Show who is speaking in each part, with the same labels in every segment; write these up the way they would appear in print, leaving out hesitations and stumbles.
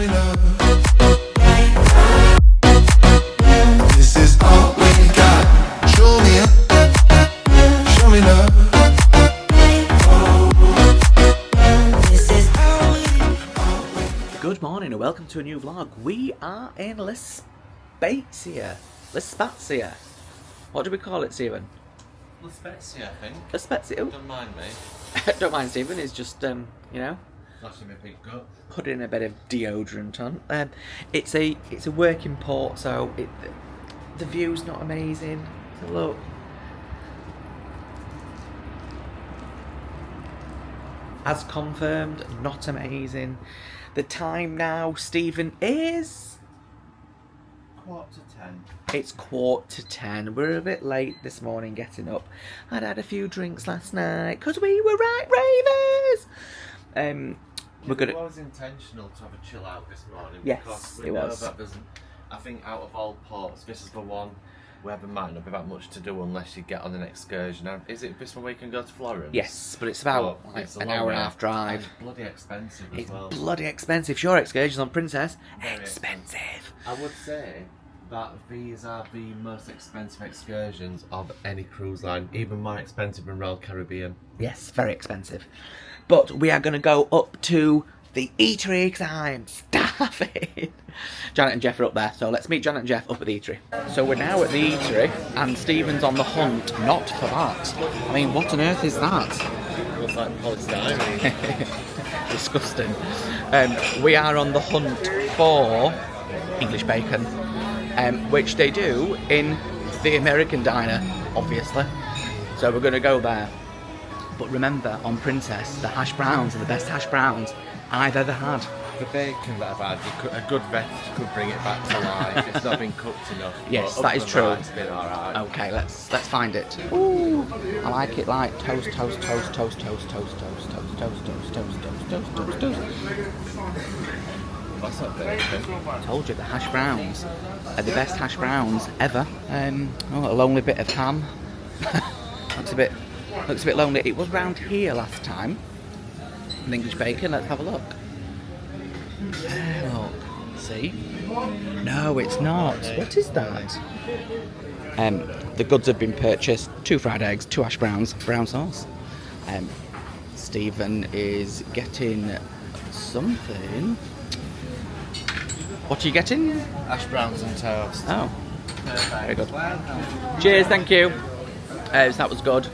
Speaker 1: me love. This is all we got. Show me up. Show me love.
Speaker 2: Good morning and welcome to a new vlog. We are in Spezia. Spezia. What do we call it, Stephen?
Speaker 3: Spezia, I think.
Speaker 2: Spezia.
Speaker 3: Don't mind me.
Speaker 2: Don't mind, Stephen. It's just, you know,
Speaker 3: Flashing my big gut.
Speaker 2: putting a bit of deodorant on. It's a working port, so the view's not amazing. So look. As confirmed, not amazing. The time now, Stephen, is
Speaker 3: 9:45.
Speaker 2: it's 9:45. We're a bit late this morning getting up. I'd had a few drinks last night because we were right ravers. We're gonna.
Speaker 3: It was intentional to have a chill out this morning.
Speaker 2: Yes,
Speaker 3: because
Speaker 2: it
Speaker 3: we know
Speaker 2: was.
Speaker 3: That doesn't. I think out of all ports, this is the one where there might not be that much to do unless you get on an excursion. Now, is it this one where you can go to Florence?
Speaker 2: Yes, but it's about
Speaker 3: Well,
Speaker 2: like
Speaker 3: it's a
Speaker 2: an
Speaker 3: long
Speaker 2: hour and a
Speaker 3: way.
Speaker 2: half drive.
Speaker 3: And bloody expensive as
Speaker 2: It's
Speaker 3: well.
Speaker 2: bloody expensive. Sure, excursions on Princess.
Speaker 3: Very
Speaker 2: Expensive.
Speaker 3: I would say that these are the most expensive excursions of any cruise line, even more expensive than Royal Caribbean.
Speaker 2: Yes, very expensive. But we are going to go up to the eatery because I'm starving. Janet and Jeff are up there, so let's meet Janet and Jeff up at the eatery. So we're now at the eatery, and Stephen's on the hunt, not for that. I mean, what on earth is that?
Speaker 3: Looks like polystyrene.
Speaker 2: Disgusting. We are on the hunt for English bacon, which they do in the American diner, obviously. So we're going to go there. But remember, on Princess, the hash browns are the best hash browns I've ever had.
Speaker 3: The bacon that I've had, a good vet could bring it back to life. It's not been cooked enough.
Speaker 2: Yes,
Speaker 3: but
Speaker 2: that is
Speaker 3: other
Speaker 2: true.
Speaker 3: than It's been alright.
Speaker 2: Okay, let's find it. Ooh, I like it like toast, toast, toast, toast, toast, toast, toast, toast, toast, toast, toast, toast, toast, toast.
Speaker 3: That's not bacon.
Speaker 2: I told you the hash browns are the best hash browns ever. A lonely bit of ham. looks a bit lonely. It was round here last time. An English bacon. Let's have a look. Look, see? No, it's not. What is that? The goods have been purchased: 2 fried eggs, 2 hash browns, brown sauce. Stephen is getting something. What are you getting?
Speaker 3: Hash browns and toast.
Speaker 2: Oh, very good. Cheers, thank you. So that was good.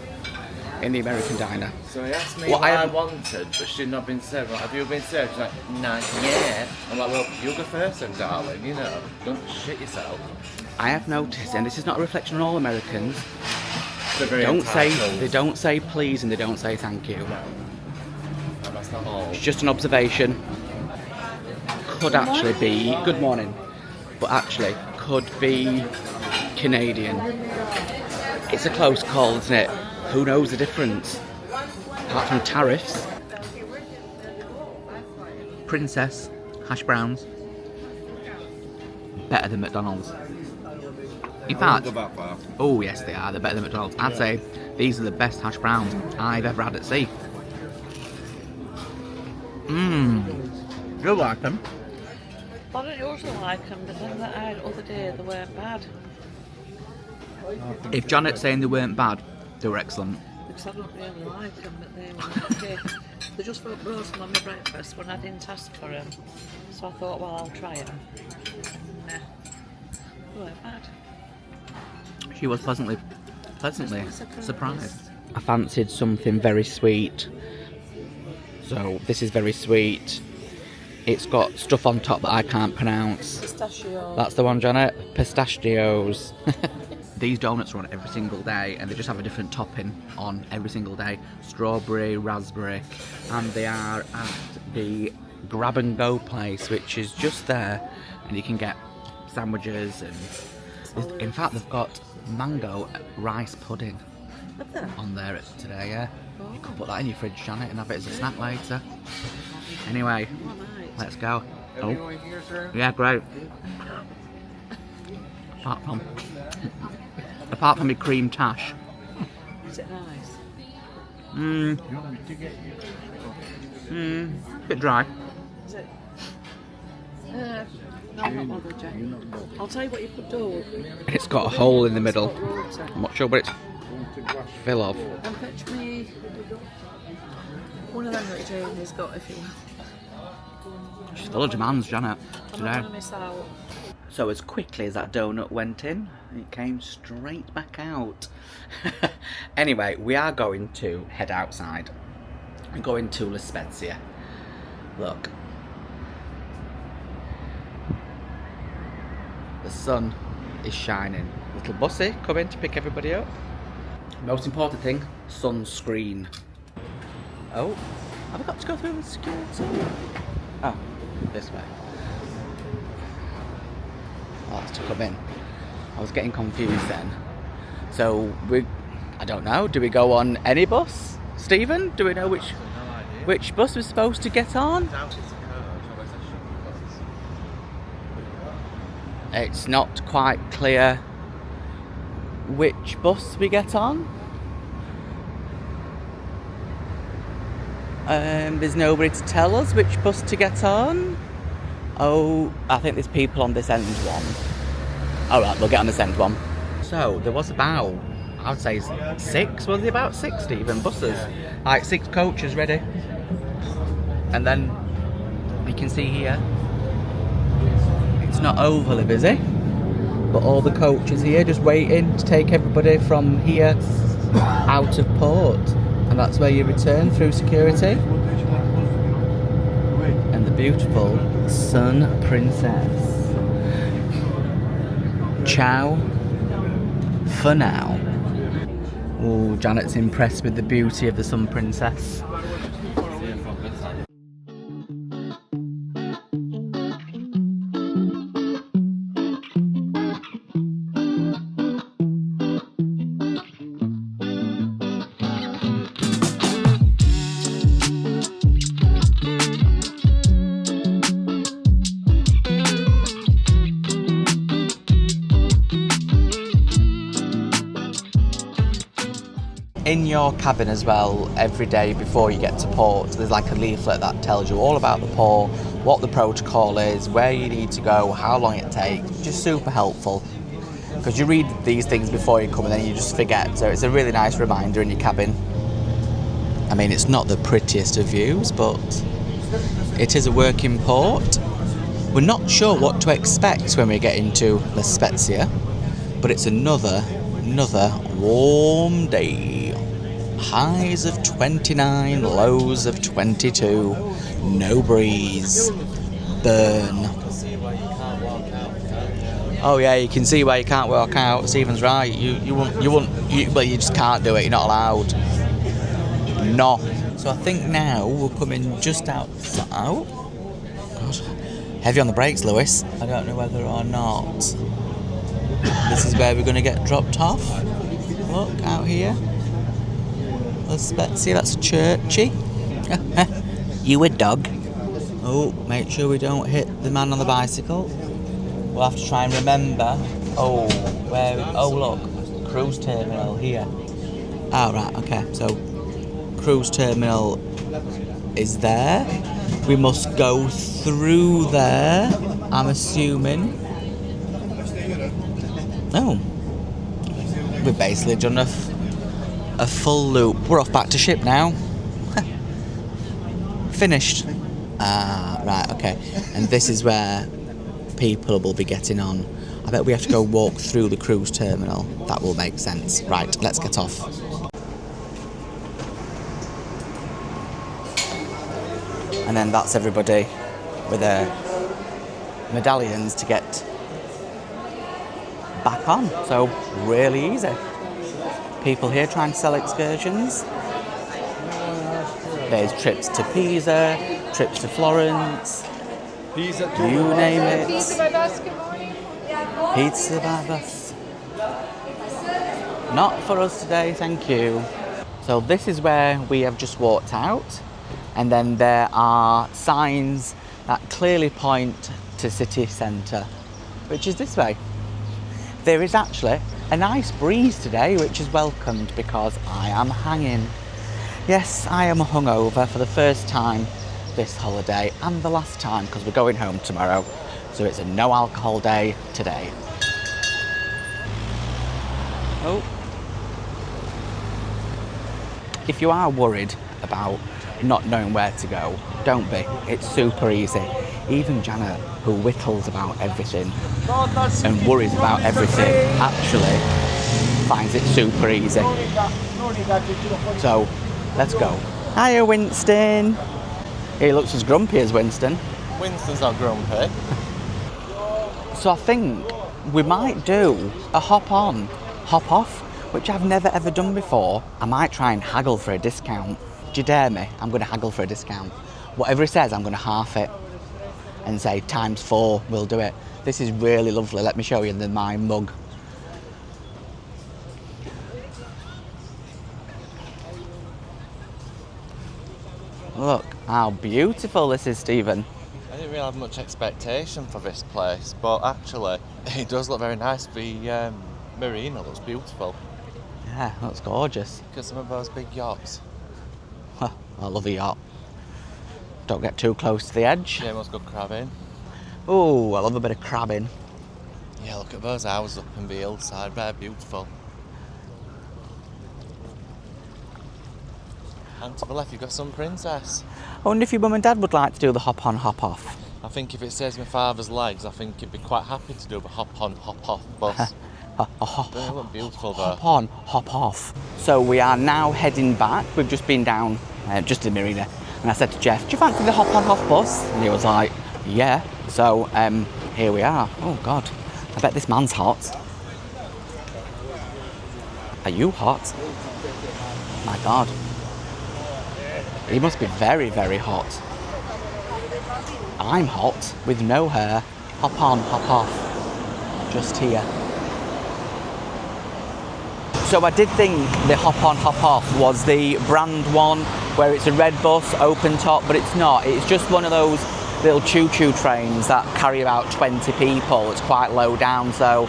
Speaker 2: In the American diner.
Speaker 3: So he asked me
Speaker 2: What
Speaker 3: what
Speaker 2: I
Speaker 3: I
Speaker 2: haven't-
Speaker 3: wanted, but she'd not been served. Like, have you been served? She's like, nah, yeah. I'm like, well, you go first then, darling, you know. Don't shit yourself.
Speaker 2: I have noticed, and this is not a reflection on all Americans,
Speaker 3: They're very
Speaker 2: they don't say please and they don't say thank you.
Speaker 3: No. And that's not all.
Speaker 2: It's just an observation. Could actually be good morning, but actually could be Canadian. It's a close call, isn't it? Who knows the difference? Apart from tariffs. Princess hash browns better than McDonald's. In fact, oh yes they are. They're better than McDonald's. I'd say these are the best hash browns I've ever had at sea. You like them?
Speaker 4: I don't usually like them, but then that I had the other day they weren't bad.
Speaker 2: If Janet's saying they weren't bad, they were excellent.
Speaker 4: Because I don't really like them, but they were okay. They just weren't roasting on my breakfast when I didn't ask for them. So I thought, well, I'll try them. Nah, they weren't bad.
Speaker 2: She was pleasantly surprised. I fancied something very sweet. So this is very sweet. It's got stuff on top that I can't pronounce.
Speaker 4: Pistachio.
Speaker 2: That's the one, Janet. Pistachios. These donuts are on every single day, and they just have a different topping on every single day. Strawberry, raspberry, and they are at the grab and go place, which is just there, and you can get sandwiches and in fact they've got mango rice pudding on there today. Yeah, you could put that in your fridge, Janet, and have it as a snack later. Anyway, let's go. Oh, yeah, great. Apart from my cream tash.
Speaker 4: Is it nice?
Speaker 2: Bit dry.
Speaker 4: Is it? No, I'm not bothered, Jack. I'll tell you what you could do.
Speaker 2: It's got a hole in the middle.
Speaker 4: Water.
Speaker 2: I'm not sure what it's full of.
Speaker 4: And fetch me one of them that Jamie's got if you want.
Speaker 2: She's full of demands, Janet,
Speaker 4: I'm
Speaker 2: today.
Speaker 4: not going to miss out.
Speaker 2: So as quickly as that donut went in, it came straight back out. Anyway, we are going to head outside. I'm going to La Spezia. Look. The sun is shining. Little bussy coming to pick everybody up. Most important thing, sunscreen. Oh, have I got to go through the security? Oh, this way. Oh, that's to come in. I was getting confused then. So I don't know, do we go on any bus? Stephen, do we know which bus we're supposed to get on? It's not quite clear which bus we get on. There's nobody to tell us which bus to get on. Oh, I think there's people on this end one. Alright, we'll get on this end one. So, there was about, I would say 6, was it about 6 Stephen, buses? Like 6 coaches ready. And then, you can see here, it's not overly busy, but all the coaches here just waiting to take everybody from here out of port. And that's where you return through security. And the beautiful Sun Princess. Ciao for now. Oh, Janet's impressed with the beauty of the Sun Princess. In your cabin as well, every day before you get to port, there's like a leaflet that tells you all about the port, what the protocol is, where you need to go, how long it takes. Just super helpful. Because you read these things before you come and then you just forget. So it's a really nice reminder in your cabin. I mean, it's not the prettiest of views, but it is a working port. We're not sure what to expect when we get into La Spezia, but it's another warm day. Highs of 29, lows of 22, no breeze, burn. Oh yeah, you can see why you can't walk out. Stephen's right. But you just can't do it. You're not allowed. No. So I think now we're coming just outside. Oh, God. Heavy on the brakes, Lewis. I don't know whether or not this is where we're going to get dropped off. Look out here. La Spezia, that's churchy. You a dog? Oh, make sure we don't hit the man on the bicycle. We'll have to try and remember. Oh, look, cruise terminal here. Oh, right, okay. So, cruise terminal is there. We must go through there, I'm assuming. Oh, we've basically done a full loop. We're off back to ship now. Finished. Ah, right, okay. And this is where people will be getting on. I bet we have to go walk through the cruise terminal. That will make sense. Right, let's get off. And then that's everybody with their medallions to get back on. So, really easy. People here trying to sell excursions. There's trips to Pisa, trips to Florence, you name it. Pizza by bus, good morning. Pizza by bus. Not for us today, thank you. So this is where we have just walked out, and then there are signs that clearly point to city centre, which is this way. There is actually a nice breeze today, which is welcomed because I am hanging. Yes, I am hungover for the first time this holiday and the last time because we're going home tomorrow. So it's a no alcohol day today. Oh. If you are worried about not knowing where to go, don't be. It's super easy. Even Janet, who whittles about everything and worries about everything, actually finds it super easy. So, let's go. Hiya, Winston. He looks as grumpy as Winston.
Speaker 3: Winston's not grumpy.
Speaker 2: So I think we might do a hop on, hop off, which I've never ever done before. I might try and haggle for a discount. Do you dare me? I'm going to haggle for a discount. Whatever he says, I'm going to half it and say ×4, we'll do it. This is really lovely. Let me show you my mug. Look how beautiful this is, Stephen.
Speaker 3: I didn't really have much expectation for this place, but actually it does look very nice. The marina looks beautiful.
Speaker 2: Yeah, looks gorgeous.
Speaker 3: Look at some of those big yachts.
Speaker 2: I love a yacht. Don't get too close to the edge.
Speaker 3: Yeah, must go crabbing.
Speaker 2: Oh, I love a bit of crabbing.
Speaker 3: Yeah, look at those houses up in the hillside, they're beautiful. And to the left you've got some princess.
Speaker 2: I wonder if your mum and dad would like to do the hop on, hop off.
Speaker 3: I think if it says my father's legs, I think he'd be quite happy to do the hop on, hop off bus. They look beautiful though.
Speaker 2: Hop on, hop off. So we are now heading back. We've just been down just in the marina, and I said to Jeff, do you fancy the hop on, hop bus? And he was like, yeah. So here we are. Oh God, I bet this man's hot. Are you hot? My God. He must be very, very hot. I'm hot with no hair. Hop on, hop off. Just here. So I did think the hop on, hop off was the brand one where it's a red bus, open top, but it's not. It's just one of those little choo-choo trains that carry about 20 people. It's quite low down, so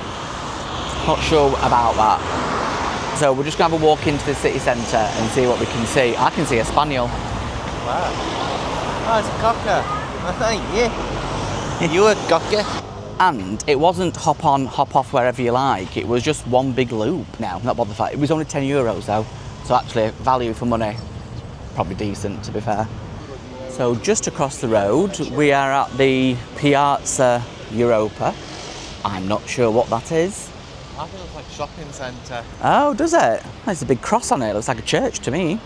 Speaker 2: not sure about that. So we're just going to have a walk into the city centre and see what we can see. I can see a spaniel.
Speaker 3: Wow. Oh, it's a cocker. I thank you. You a cocker.
Speaker 2: And it wasn't hop on, hop off wherever you like. It was just one big loop. Now, not bother fact. It was only €10 though. So actually, value for money, probably decent to be fair. So just across the road, we are at the Piazza Europa. I'm not sure what that is.
Speaker 3: I think it looks like a shopping centre.
Speaker 2: Oh, does it? There's a big cross on it. It looks like a church to me.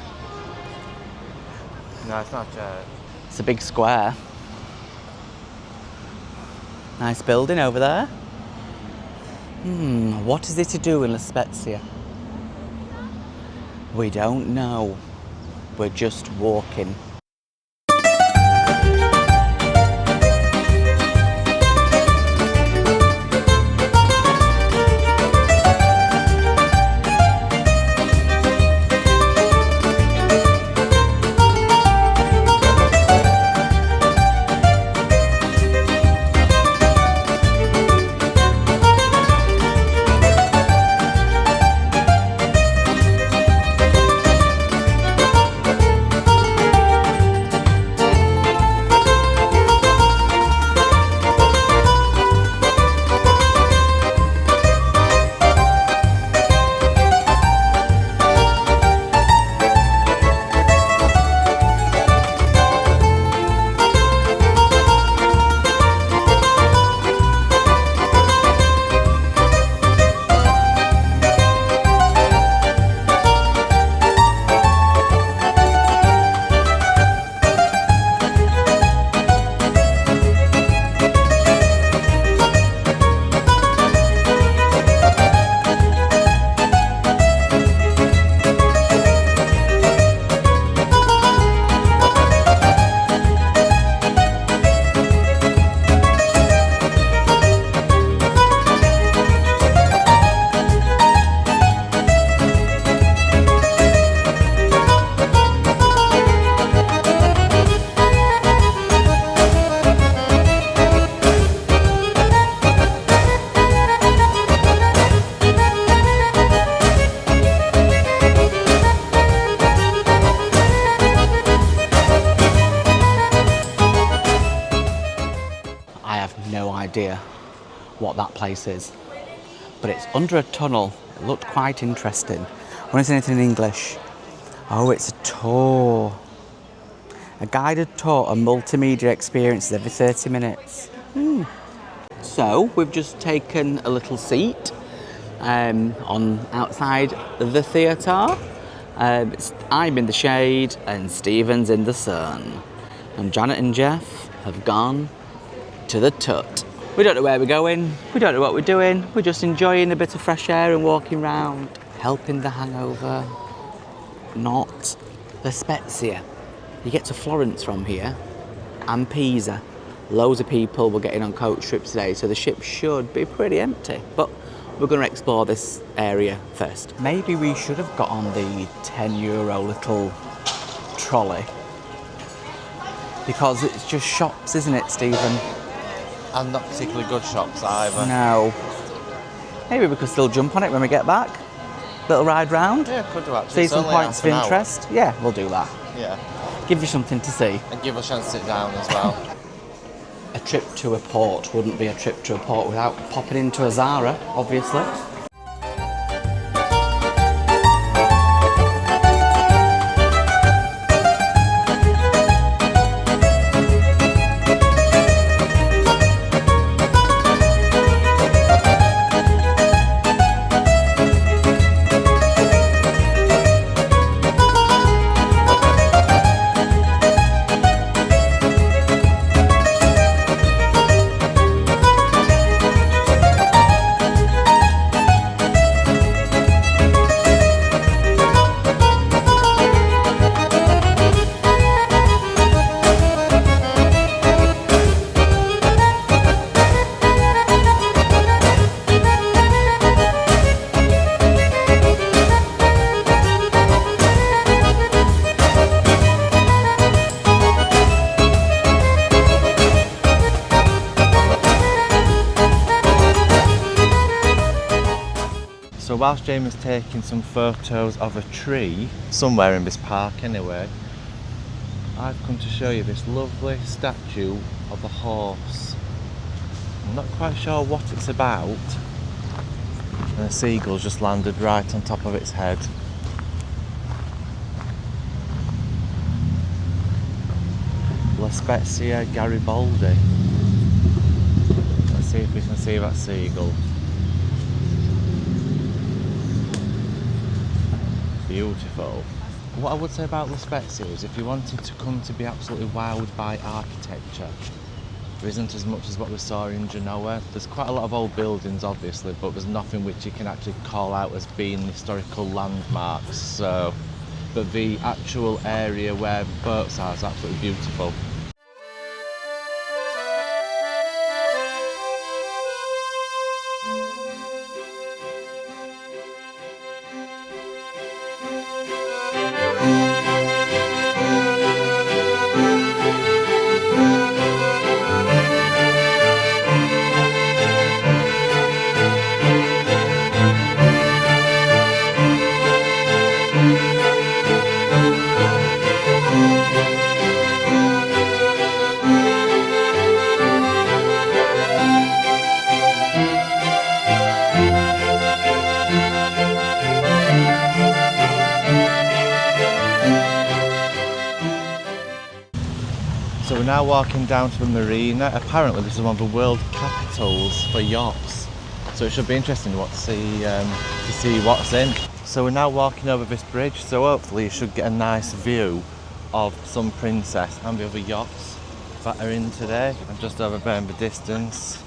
Speaker 3: No, it's not a church.
Speaker 2: It's a big square. Nice building over there. What is it to do in La Spezia? We don't know. We're just walking. I have no idea what that place is. But it's under a tunnel. It looked quite interesting. When is anything in English? Oh, it's a tour. A guided tour, a multimedia experience every 30 minutes. So, we've just taken a little seat on outside the theatre. I'm in the shade and Stephen's in the sun. And Janet and Jeff have gone to the Tut. We don't know where we're going, we don't know what we're doing, we're just enjoying a bit of fresh air and walking round, helping the hangover, not the Spezia. You get to Florence from here, and Pisa. Loads of people were getting on coach trips today, so the ship should be pretty empty. But we're going to explore this area first. Maybe we should have got on the €10 little trolley. Because it's just shops, isn't it, Stephen?
Speaker 3: And not particularly good shops either.
Speaker 2: No. Maybe we could still jump on it when we get back. Little ride round.
Speaker 3: Yeah, could do actually.
Speaker 2: See
Speaker 3: It's
Speaker 2: some
Speaker 3: only
Speaker 2: points of
Speaker 3: half an hour.
Speaker 2: interest. Yeah, we'll do that.
Speaker 3: Yeah.
Speaker 2: Give you something to see.
Speaker 3: And give us a chance to sit down as well.
Speaker 2: A trip to a port wouldn't be a trip to a port without popping into a Zara, obviously.
Speaker 3: So whilst Jamie's taking some photos of a tree, somewhere in this park anyway, I've come to show you this lovely statue of a horse. I'm not quite sure what it's about. And a seagull's just landed right on top of its head. La Spezia Garibaldi. Let's see if we can see that seagull. Beautiful. What I would say about La Spezia is if you wanted to come to be absolutely wowed by architecture, there isn't as much as what we saw in Genoa. There's quite a lot of old buildings obviously, but there's nothing which you can actually call out as being historical landmarks. So, but the actual area where the boats are is absolutely beautiful. So we're now walking down to the marina. Apparently this is one of the world capitals for yachts. So it should be interesting to see what's in. So we're now walking over this bridge, so hopefully you should get a nice view of some princess and the other yachts that are in today. And just over there in the distance,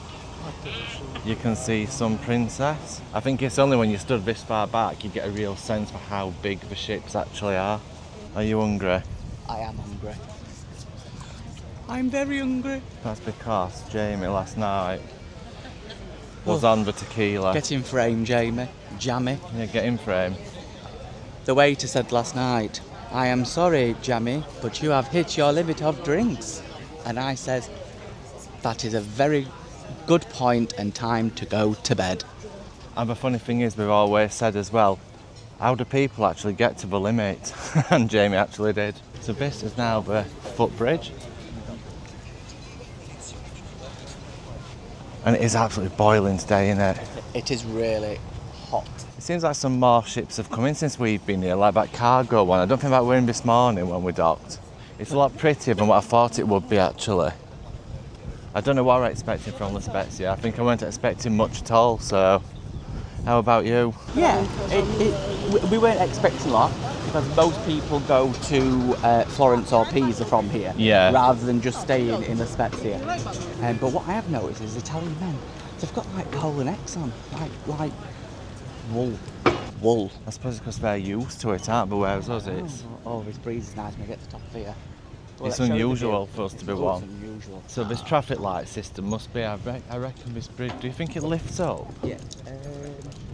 Speaker 3: you can see some princess. I think it's only when you stood this far back you get a real sense for how big the ships actually are. Are you hungry?
Speaker 2: I am hungry. I'm very hungry.
Speaker 3: That's because Jamie last night was on the tequila.
Speaker 2: Get in frame, Jamie. Jammy.
Speaker 3: Yeah, get in frame.
Speaker 2: The waiter said last night, I am sorry, Jammy, but you have hit your limit of drinks. And I said, that is a very good point and time to go to bed.
Speaker 3: And the funny thing is, we've always said as well, how do people actually get to the limit? And Jamie actually did. So this is now the footbridge. And it is absolutely boiling today, isn't it?
Speaker 2: It is really hot.
Speaker 3: It seems like some more ships have come in since we've been here, like that cargo one. I don't think that were in this morning when we docked. It's a lot prettier than what I thought it would be, actually. I don't know what I was expecting from the Spezia. I think I weren't expecting much at all, so how about you?
Speaker 2: Yeah, we weren't expecting a lot because most people go to Florence or Pisa from here,
Speaker 3: Yeah.
Speaker 2: rather than just staying in the Spezia. But what I have noticed is Italian men, they've got like coal and eggs on, like wool.
Speaker 3: I suppose it's because they're used to it, aren't they? Whereas us, it's
Speaker 2: This breeze is nice when we get to the top of here. Well,
Speaker 3: it's
Speaker 2: let's show you the
Speaker 3: unusual
Speaker 2: view.
Speaker 3: for us to be
Speaker 2: It's
Speaker 3: warm.
Speaker 2: unusual.
Speaker 3: So this traffic light system must be, I reckon this bridge, do you think it lifts up?
Speaker 2: Yeah.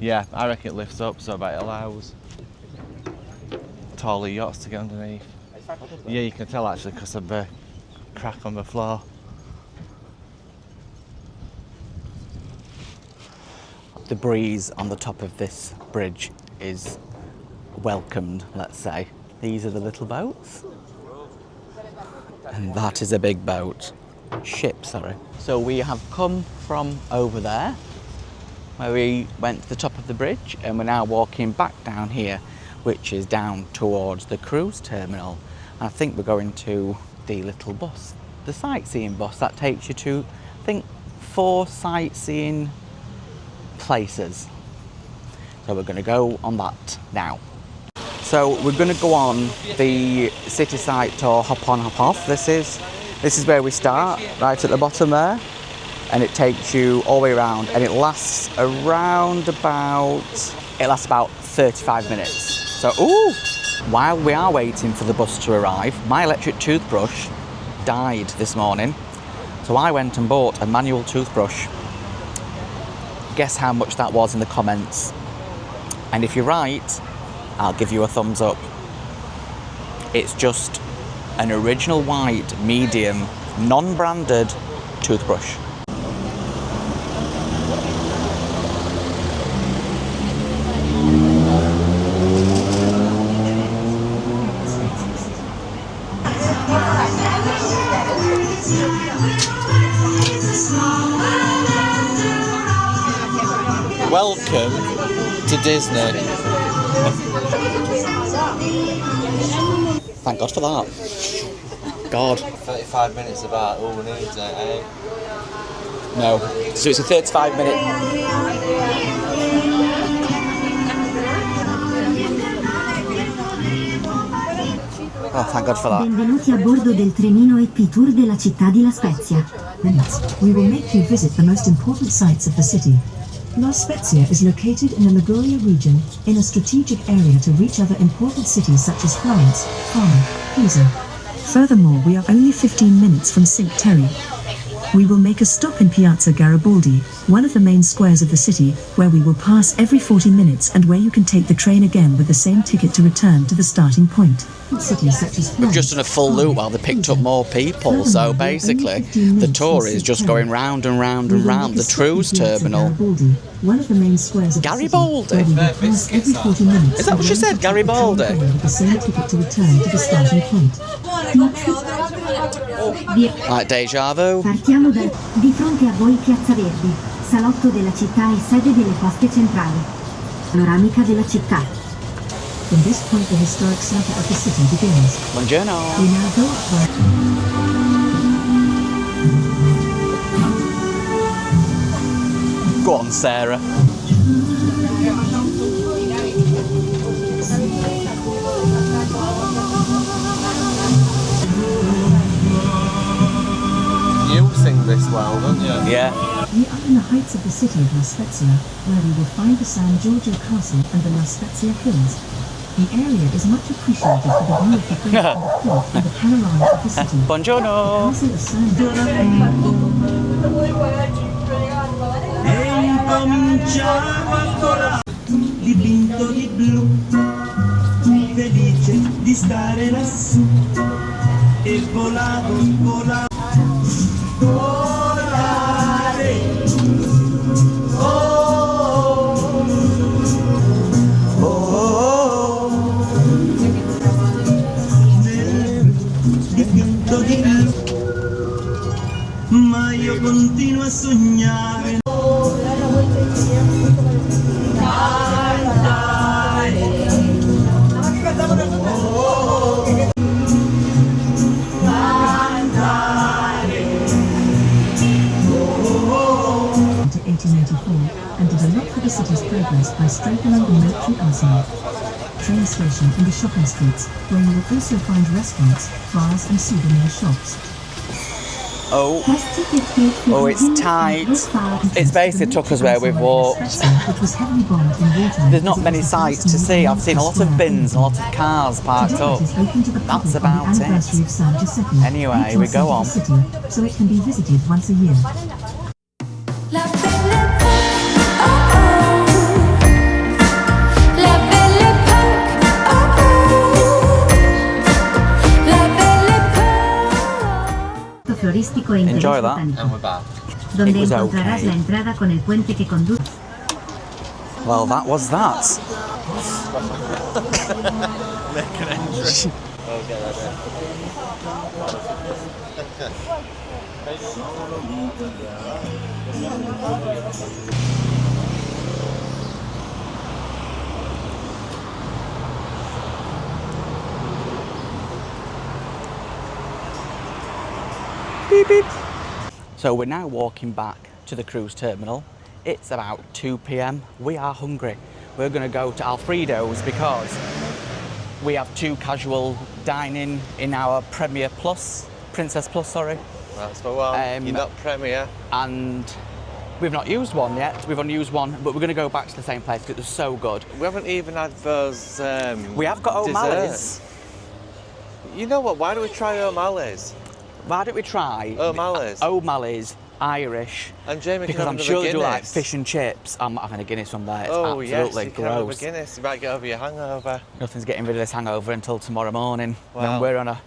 Speaker 3: Yeah, I reckon it lifts up so that it allows taller yachts to get underneath. Yeah, you can tell actually because of the crack on the floor.
Speaker 2: The breeze on the top of this bridge is welcomed, let's say. These are the little boats. And that is a big boat. Ship, sorry. So we have come from over there, where we went to the top of the bridge, and we're now walking back down here, which is down towards the cruise terminal. And I think we're going to the little bus, the sightseeing bus that takes you to, I think, 4 sightseeing places. So we're going to go on that now. So we're going to go on the city site tour, hop on, hop off. This is where we start, right at the bottom there, and it takes you all the way around, and it lasts about 35 minutes. So while we are waiting for the bus to arrive, my electric toothbrush died this morning, so I went and bought a manual toothbrush. Guess how much that was in the comments, and if you're right, I'll give you a thumbs up. It's just an original white, medium, non-branded toothbrush.
Speaker 3: Welcome to Disney.
Speaker 2: Thank God for that. God.
Speaker 3: 35 minutes about all we need, eh?
Speaker 2: No. So it's a 35-minute... Oh, thank God for that.
Speaker 5: Benvenuti a bordo del trenino EP Tour della città di La Spezia. We will make you visit the most important sites of the city. La Spezia is located in the Liguria region, in a strategic area to reach other important cities such as Florence, Parma, Pisa. Furthermore, we are only 15 minutes from Cinque Terre. We will make a stop in Piazza Garibaldi, one of the main squares of the city, where we will pass every 40 minutes and where you can take the train again with the same ticket to return to the starting point. Cities such as
Speaker 2: We've just done a full loop while they picked up more people, so basically the tour is just going round and round and round the cruise terminal.
Speaker 5: One of the main squares of
Speaker 2: Garibaldi?
Speaker 5: the city, where we will pass every 40 minutes.
Speaker 2: Is that what she said, Garibaldi?
Speaker 5: With the same ticket to return to the starting point.
Speaker 2: Like deja vu.
Speaker 5: Partiamo di fronte a voi Piazza Verdi, salotto della città e sede delle poste centrali. Panoramica della città. From this point the historic center of the city begins.
Speaker 2: Buongiorno.
Speaker 5: We now go upward.
Speaker 2: Go on, Sarah.
Speaker 3: You sing this well, don't you?
Speaker 2: Yeah.
Speaker 5: We are in the heights of the city of La Spezia, where we will find the San Giorgio Castle and the La Spezia Hills. The area is much appreciated for the view of the bridge and the port and the panorama of the city.
Speaker 2: Buongiorno.
Speaker 5: The castle of San Giorgio.
Speaker 6: Cominciamo ancora dipinto di blu, felice di stare lassù e volavo, volare. Dipinto di blu, ma io continuo a sognare.
Speaker 5: To 1884 and did a lot for the city's progress by strengthening the military arsenal. Train station and the shopping streets, where you will also find restaurants, bars and souvenir shops.
Speaker 2: Oh, it's tight. It's basically took us where we've walked. There's not many sights to see. I've seen a lot of bins and a lot of cars parked up. That's about it. Anyway, we go on.
Speaker 5: So it can be visited once a year.
Speaker 7: La belle époque, oh oh. La belle époque, oh oh. La belle époque.
Speaker 5: Florístico e interés
Speaker 2: Enjoy that.
Speaker 5: botánico,
Speaker 3: And we're back.
Speaker 5: donde
Speaker 2: It was
Speaker 5: encontrarás
Speaker 2: okay.
Speaker 5: la entrada con el puente que conduce.
Speaker 2: Well, that was that.
Speaker 3: Make an entry. Okay,
Speaker 2: Beep beep. So we're now walking back to the cruise terminal. It's about 2 p.m. We are hungry. We're going to go to Alfredo's because we have 2 casual dining in our Princess Plus, sorry.
Speaker 3: That's for one. You're not Premier.
Speaker 2: And we've not used one yet. We've only used one, but we're going to go back to the same place because it was so good.
Speaker 3: We haven't even had those.
Speaker 2: We have got O'Malley's.
Speaker 3: desserts. You know what? Why don't we try O'Malley's?
Speaker 2: Why don't we try
Speaker 3: O'Malley's?
Speaker 2: O'Malley's Irish.
Speaker 3: And Jamie
Speaker 2: Because
Speaker 3: can
Speaker 2: I'm
Speaker 3: have
Speaker 2: sure
Speaker 3: another
Speaker 2: they do like
Speaker 3: Guinness.
Speaker 2: fish and chips. I'm not having a Guinness from there. It's
Speaker 3: Oh yes,
Speaker 2: absolutely
Speaker 3: you can have a
Speaker 2: gross.
Speaker 3: Guinness. You might get over your hangover.
Speaker 2: Nothing's getting rid of this hangover until tomorrow morning.
Speaker 3: Wow.
Speaker 2: Then we're on a.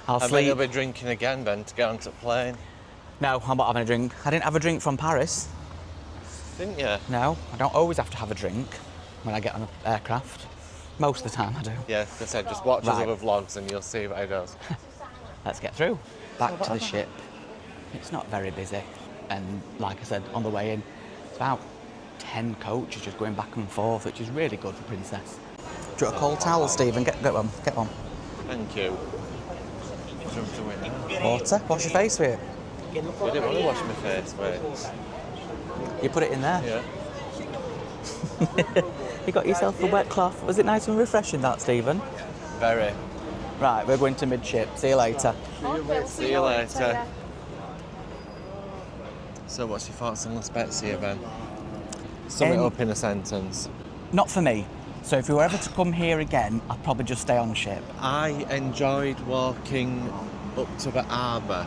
Speaker 2: I'll
Speaker 3: I bet
Speaker 2: sleep.
Speaker 3: you'll be drinking again then to get onto the plane,
Speaker 2: No, I'm not having a drink. I didn't have a drink from Paris.
Speaker 3: didn't you?
Speaker 2: No, I don't always have to have a drink when I get on an aircraft. Most of the time I do.
Speaker 3: Yeah, as I said, just watch
Speaker 2: Right.
Speaker 3: his other vlogs and you'll see what he does.
Speaker 2: Let's get through. Back to the ship. It's not very busy. And like I said, on the way in, it's about 10 coaches just going back and forth, which is really good for Princess. Do you want a cold towel, Stephen? Get one. Get one.
Speaker 3: Thank you. Jump to win.
Speaker 2: Water. Wash your face with it.
Speaker 3: I didn't want to wash my face, wait.
Speaker 2: You put it in there.
Speaker 3: Yeah.
Speaker 2: You got yourself a wet cloth. Was it nice and refreshing, that, Stephen?
Speaker 3: Very.
Speaker 2: Right, we're going to midship. See you later.
Speaker 3: See you later. So what's your thoughts on La Spezia, Ben? Sum it up in a sentence.
Speaker 2: Not for me. So if you were ever to come here again, I'd probably just stay on ship.
Speaker 3: I enjoyed walking up to the harbour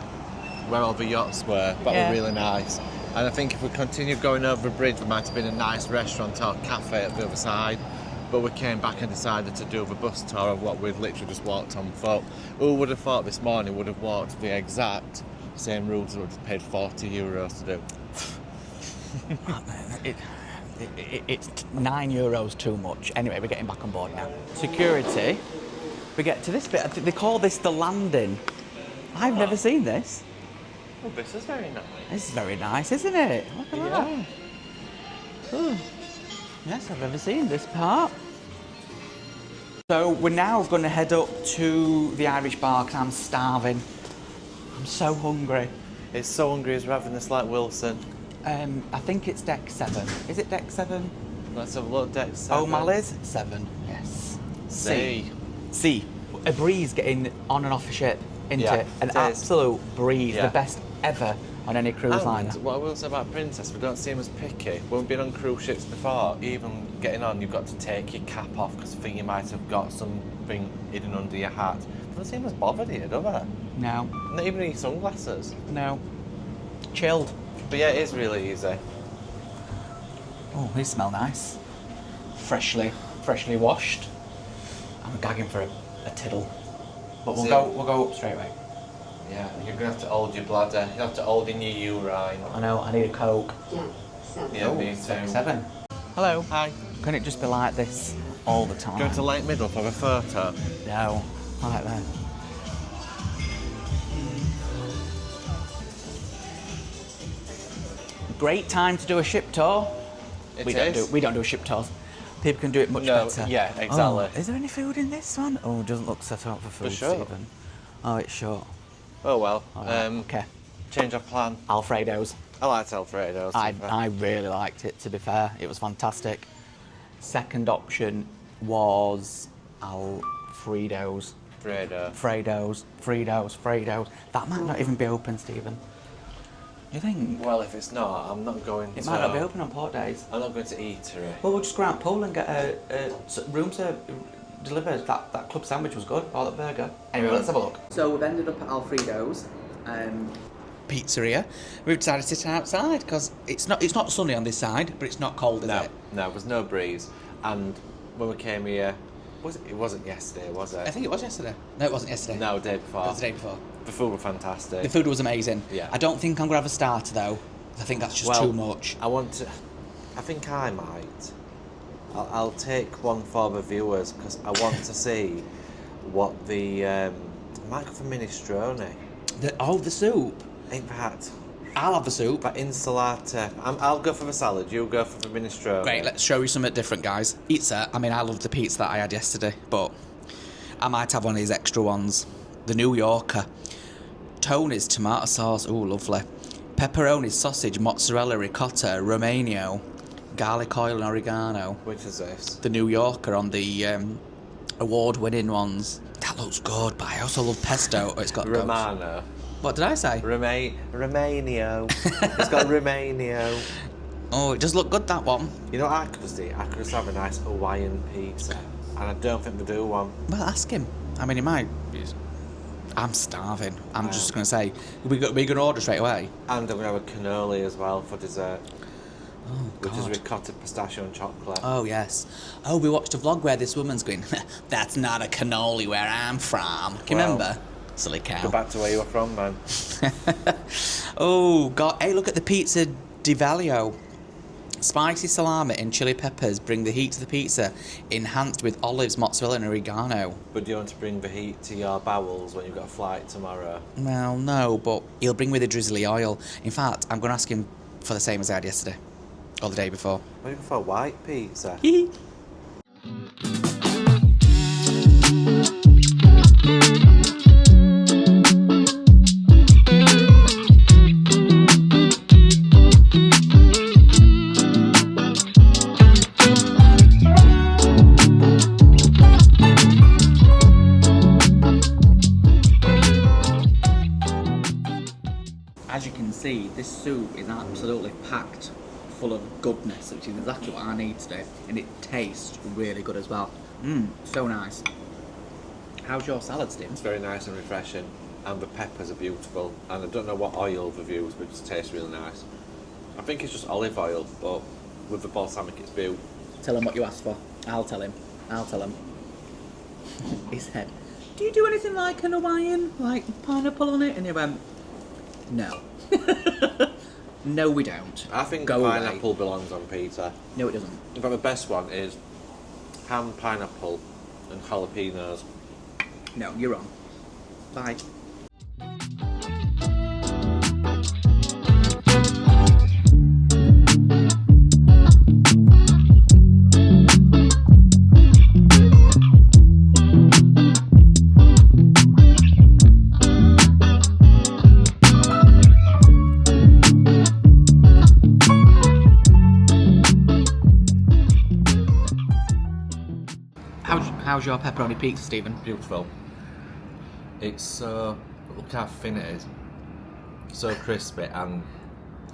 Speaker 3: where all the yachts were. That
Speaker 2: Yeah.
Speaker 3: were really nice. And I think if we continued going over the bridge, there might have been a nice restaurant or cafe at the other side. But we came back and decided to do the bus tour of what we'd literally just walked on foot. Who would have thought this morning would have walked the exact same routes that would have paid €40 to do?
Speaker 2: It's €9 too much. Anyway, we're getting back on board now. Security. We get to this bit. I think they call this the landing. I've never seen this.
Speaker 3: Oh, this is very nice.
Speaker 2: This is very nice, isn't it? Look at that. Oh. Yes, I've never seen this part. So we're now going to head up to the Irish bar because I'm starving. I'm so hungry.
Speaker 3: It's so hungry he's having this like Wilson.
Speaker 2: I think it's deck 7. Is it deck 7?
Speaker 3: Let's have a look, deck 7.
Speaker 2: O'Malley's 7. Yes.
Speaker 3: C.
Speaker 2: A breeze getting on and off the ship, isn't
Speaker 3: Yeah,
Speaker 2: it? An
Speaker 3: it is.
Speaker 2: absolute breeze.
Speaker 3: Yeah.
Speaker 2: The best ever on any cruise liner.
Speaker 3: And what I will say about Princess, we don't see him as picky. When we've been on cruise ships before, even getting on, you've got to take your cap off because I think you might have got something hidden under your hat. We don't see him as bothered here, do we?
Speaker 2: No.
Speaker 3: Not even your sunglasses.
Speaker 2: No. Chilled.
Speaker 3: But yeah, it is really easy.
Speaker 2: Oh, these smell nice. Freshly washed. I'm gagging for a tiddle. But we'll go up straight away.
Speaker 3: Yeah, you're gonna have to hold your bladder. You have to hold in your urine.
Speaker 2: I know, I need a Coke.
Speaker 3: Yeah, me
Speaker 2: Deck
Speaker 3: too.
Speaker 2: 7. Hello.
Speaker 3: Hi.
Speaker 2: Can it just be like this all the time?
Speaker 3: Go to Lake Middle for a photo.
Speaker 2: No. I like that. Great time to do a ship tour. We don't do ship tours. People can do it much better.
Speaker 3: Yeah, exactly.
Speaker 2: Oh, is there any food in this one? Oh, it doesn't look set up for food,
Speaker 3: sure.
Speaker 2: Stephen. Oh, it's short.
Speaker 3: Oh well.
Speaker 2: Okay.
Speaker 3: Change of plan.
Speaker 2: Alfredo's.
Speaker 3: I liked Alfredo's.
Speaker 2: I really liked it, to be fair. It was fantastic. Second option was Alfredo's. Fredo's. That might not even be open, Stephen. You think?
Speaker 3: Well, if it's not, I'm not going to...
Speaker 2: It might not be open on port days.
Speaker 3: I'm not going to Eatery.
Speaker 2: Well, we'll just go out pool and get a room service delivered. That club sandwich was good, or that burger. Anyway, let's have a look. So we've ended up at Alfredo's pizzeria. We've decided to sit outside because it's not sunny on this side, but it's not cold, is it?
Speaker 3: No, there was no breeze. And when we came here, it wasn't yesterday, was it?
Speaker 2: I think it was yesterday. No, it wasn't yesterday.
Speaker 3: No, the day before.
Speaker 2: It was the day before.
Speaker 3: The food was fantastic.
Speaker 2: The food was amazing.
Speaker 3: Yeah.
Speaker 2: I don't think I'm going to have a starter though. I think that's just too much.
Speaker 3: I think I might. I'll take one for the viewers because I want to see what the... I might go for minestrone.
Speaker 2: The soup?
Speaker 3: Ain't that...
Speaker 2: I'll have the soup.
Speaker 3: But insalata. I'll go for the salad, you go for the minestrone.
Speaker 2: Great, let's show you something different, guys. Pizza. I mean, I loved the pizza that I had yesterday, but I might have one of these extra ones. The New Yorker. Tony's tomato sauce. Ooh, lovely. Pepperoni, sausage, mozzarella, ricotta, Romano, garlic oil and oregano.
Speaker 3: Which is this?
Speaker 2: The New Yorker on the award-winning ones. That looks good, but I also love pesto. It's got
Speaker 3: Romano.
Speaker 2: What did I say?
Speaker 3: Romano. It's got Romano.
Speaker 2: Oh, it does look good, that one.
Speaker 3: You know what I could do? I could just have a nice Hawaiian pizza. And I don't think they do one.
Speaker 2: Well, ask him. I mean, he might. I'm starving. I'm just going to say, we're going to order straight away.
Speaker 3: And I'm going to have a cannoli as well for dessert.
Speaker 2: Oh,
Speaker 3: which
Speaker 2: God.
Speaker 3: is ricotta, pistachio and chocolate.
Speaker 2: Oh, yes. Oh, we watched a vlog where this woman's going, that's not a cannoli where I'm from. Can you remember? Silly cow.
Speaker 3: Go back to where you were from, man.
Speaker 2: Oh, God. Hey, look at the pizza di Vaglio. Spicy salami and chili peppers bring the heat to the pizza, enhanced with olives, mozzarella and oregano.
Speaker 3: But do you want to bring the heat to your bowels when you've got a flight tomorrow?
Speaker 2: Well, no, but he'll bring with a drizzly oil. In fact, I'm going to ask him for the same as I had yesterday. Or the day before.
Speaker 3: What are you going for, white pizza?
Speaker 2: As you can see, this soup is absolutely packed full of goodness, which is exactly what I need today, and it tastes really good as well. So nice. How's your salad, Steve?
Speaker 3: It's very nice and refreshing, and the peppers are beautiful, and I don't know what oil they've used, but it just tastes really nice. I think it's just olive oil, but with the balsamic it's beau.
Speaker 2: Tell him what you asked for. I'll tell him. He said, do you do anything like an Hawaiian, like pineapple on it? And he went, no. No, we don't.
Speaker 3: I think
Speaker 2: Go
Speaker 3: pineapple
Speaker 2: away.
Speaker 3: belongs on pizza.
Speaker 2: No, it doesn't.
Speaker 3: In fact, the best one is ham, pineapple, and jalapenos.
Speaker 2: No, you're wrong. Bye. How's your pepperoni pizza, Stephen?
Speaker 3: Beautiful. It's so... Look how thin it is. So crispy, and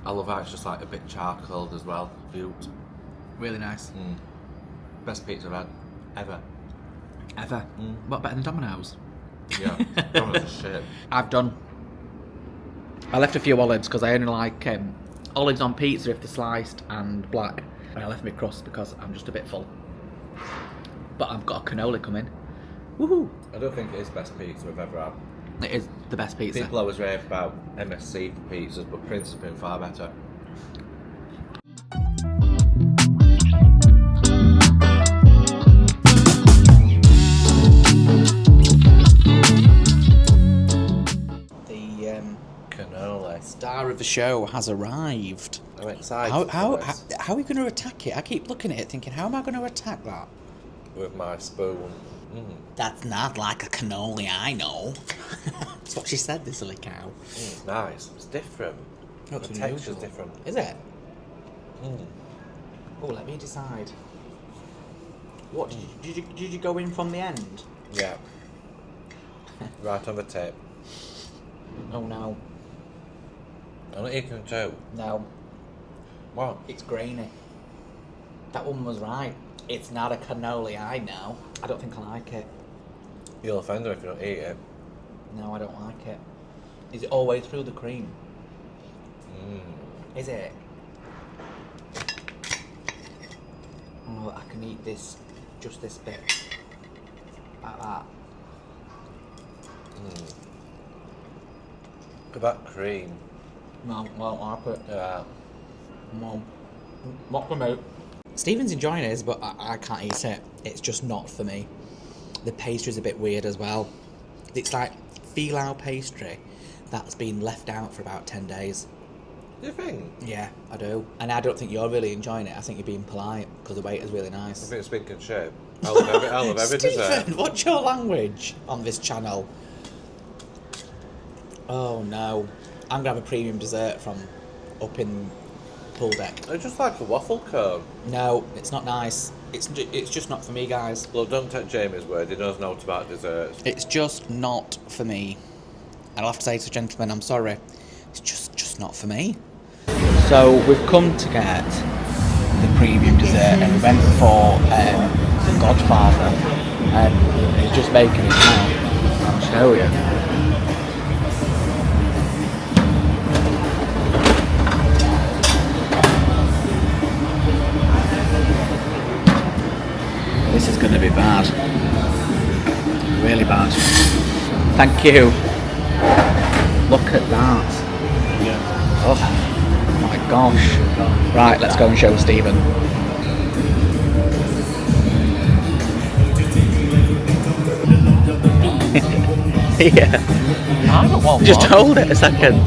Speaker 3: I love how it's just like a bit charcoaled as well. Beaut.
Speaker 2: Really nice.
Speaker 3: Best pizza I've had ever.
Speaker 2: Ever? What, better than Domino's?
Speaker 3: Yeah, Domino's is shit.
Speaker 2: I've done. I left a few olives because I only like olives on pizza if they're sliced and black. And I left my crust because I'm just a bit full. But I've got a cannoli coming. Woohoo!
Speaker 3: I don't think it is best pizza we've ever had.
Speaker 2: It is the best pizza.
Speaker 3: People always rave about MSC for pizzas, but Prince has been far better.
Speaker 2: The
Speaker 3: Cannoli.
Speaker 2: star of the show has arrived.
Speaker 3: I'm excited.
Speaker 2: How
Speaker 3: for this.
Speaker 2: are we going to attack it? I keep looking at it thinking, how am I going to attack that?
Speaker 3: With my spoon.
Speaker 2: That's not like a cannoli, I know. That's what she said, this silly cow.
Speaker 3: It's nice. It's different.
Speaker 2: Looks
Speaker 3: The texture's
Speaker 2: unusual.
Speaker 3: different.
Speaker 2: Is it? Oh, let me decide. What, did you go in from the end?
Speaker 3: Yeah. Right on the tip.
Speaker 2: Oh no.
Speaker 3: I'm not eating too.
Speaker 2: No.
Speaker 3: What?
Speaker 2: It's grainy. That woman was right. It's not a cannoli, I know. I don't think I like it.
Speaker 3: You'll offend her if you don't eat it.
Speaker 2: No, I don't like it. Is it all the way through the cream? Is it? Oh, I can eat this, just this bit. Like that.
Speaker 3: Look at that cream.
Speaker 2: No, I don't like it.
Speaker 3: Yeah.
Speaker 2: No. Not for me. Stephen's enjoying his, but I can't eat it. It's just not for me. The pastry's a bit weird as well. It's like filau pastry that's been left out for about 10 days.
Speaker 3: Do you think?
Speaker 2: Yeah, I do. And I don't think you're really enjoying it. I think you're being polite because the waiter's really
Speaker 3: I
Speaker 2: nice.
Speaker 3: think it's pink and shape. I love every dessert.
Speaker 2: Stephen, what's your language on this channel? Oh no. I'm going to have a premium dessert from up in pool deck.
Speaker 3: It's just like a waffle cone.
Speaker 2: No, it's not nice. It's just not for me, guys.
Speaker 3: Look, don't take Jamie's word. He knows not about desserts.
Speaker 2: It's just not for me. And I'll have to say to the gentleman, I'm sorry. It's just not for me. So we've come to get the premium dessert and we went for Godfather. And he's just making it now. I'll show you. This is going to be bad. Really bad. Thank you. Look at that.
Speaker 3: Yeah.
Speaker 2: Oh my gosh. Right, let's go and show Stephen. Yeah.
Speaker 3: I don't want
Speaker 2: Just
Speaker 3: one.
Speaker 2: hold it a second.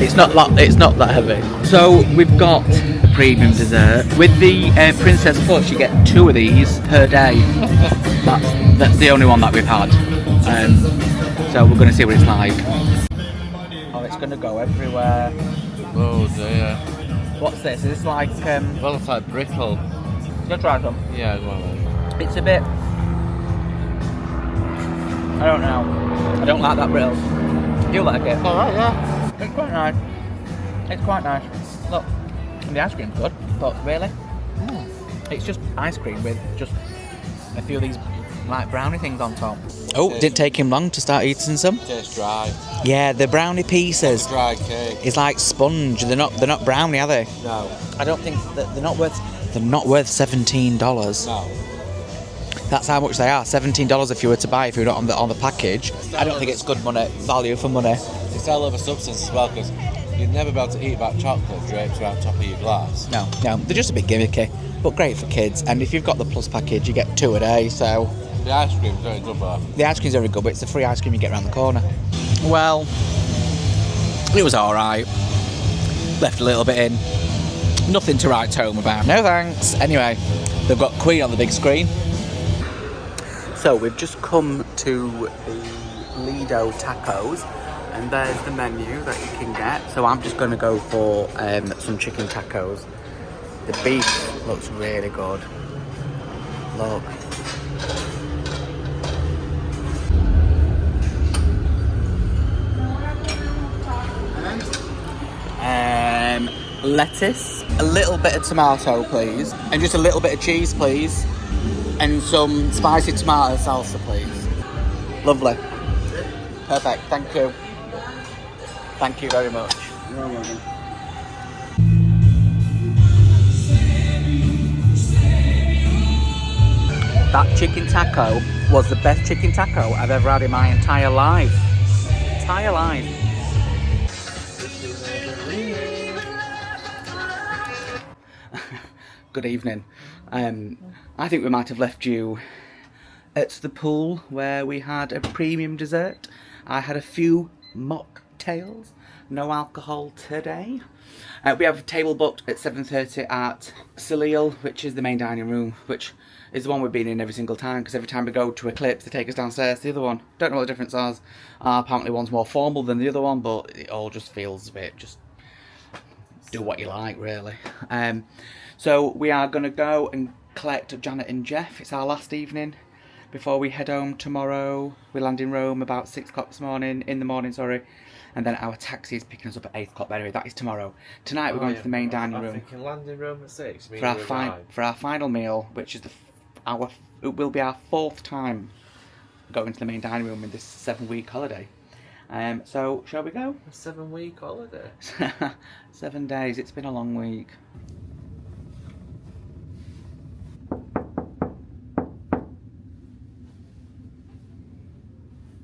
Speaker 2: It's not that heavy. So we've got the premium dessert with the Princess Plus. You get 2 of these per day. That's the only one that we've had. So we're going to see what it's like. Oh, it's going to go everywhere.
Speaker 3: Oh dear.
Speaker 2: What's this? Is this like?
Speaker 3: Well, it's like brittle.
Speaker 2: Go try some.
Speaker 3: Yeah, go on then.
Speaker 2: It's a bit. I don't know. I don't like that brittle. You like it?
Speaker 3: Alright, yeah.
Speaker 2: It's quite nice. It's quite nice. Look, and the ice cream's good, but really, it's just ice cream with just a few of these like brownie things on top. Oh, didn't take him long to start eating some.
Speaker 3: Tastes dry.
Speaker 2: Yeah, the brownie pieces.
Speaker 3: Dry cake.
Speaker 2: It's like sponge. They're not brownie, are they?
Speaker 3: No.
Speaker 2: I don't think that they're not worth $17.
Speaker 3: No.
Speaker 2: That's how much they are. $17 if you were to buy if you're not on the package. I don't think it's good money, value for money.
Speaker 3: It's a hell of a substance as well because you'd never be able to eat that chocolate draped around top of your glass.
Speaker 2: No, they're just a bit gimmicky, but great for kids. And if you've got the Plus package, you get 2 a day. So
Speaker 3: The ice cream's very good though.
Speaker 2: the ice cream's very good, but it's the free ice cream you get around the corner. Well, it was all right. Left a little bit in. Nothing to write home about. No thanks. Anyway, they've got Queen on the big screen. So we've just come to the Lido Tacos, and there's the menu that you can get. So I'm just going to go for some chicken tacos. The beef looks really good. Look. Lettuce, a little bit of tomato, please, and just a little bit of cheese, please, and some spicy tomato salsa, please. Lovely. Perfect. Thank you. Thank you very much. You're welcome. That chicken taco was the best chicken taco I've ever had in my entire life. Entire life. Good evening. I think we might have left you at the pool where we had a premium dessert. I had a few mocktails, no alcohol today. We have a table booked at 7:30 at Salil, which is the main dining room, which is the one we've been in every single time, because every time we go to Eclipse, they take us downstairs to the other one. Don't know what the difference is. Apparently one's more formal than the other one, but it all just feels a bit, just do what you like, really. So we are going to go and collect Janet and Jeff. It's our last evening before we head home tomorrow. We land in Rome about 6 o'clock in the morning, sorry. And then our taxi is picking us up at 8 o'clock. But anyway, that is tomorrow. Tonight we're going to the main dining room.
Speaker 3: Thinking landing room at 6.
Speaker 2: For our final meal, which is it will be our 4th time going to the main dining room in this 7-week holiday. So shall we go?
Speaker 3: A 7-week holiday.
Speaker 2: 7 days. It's been a long week.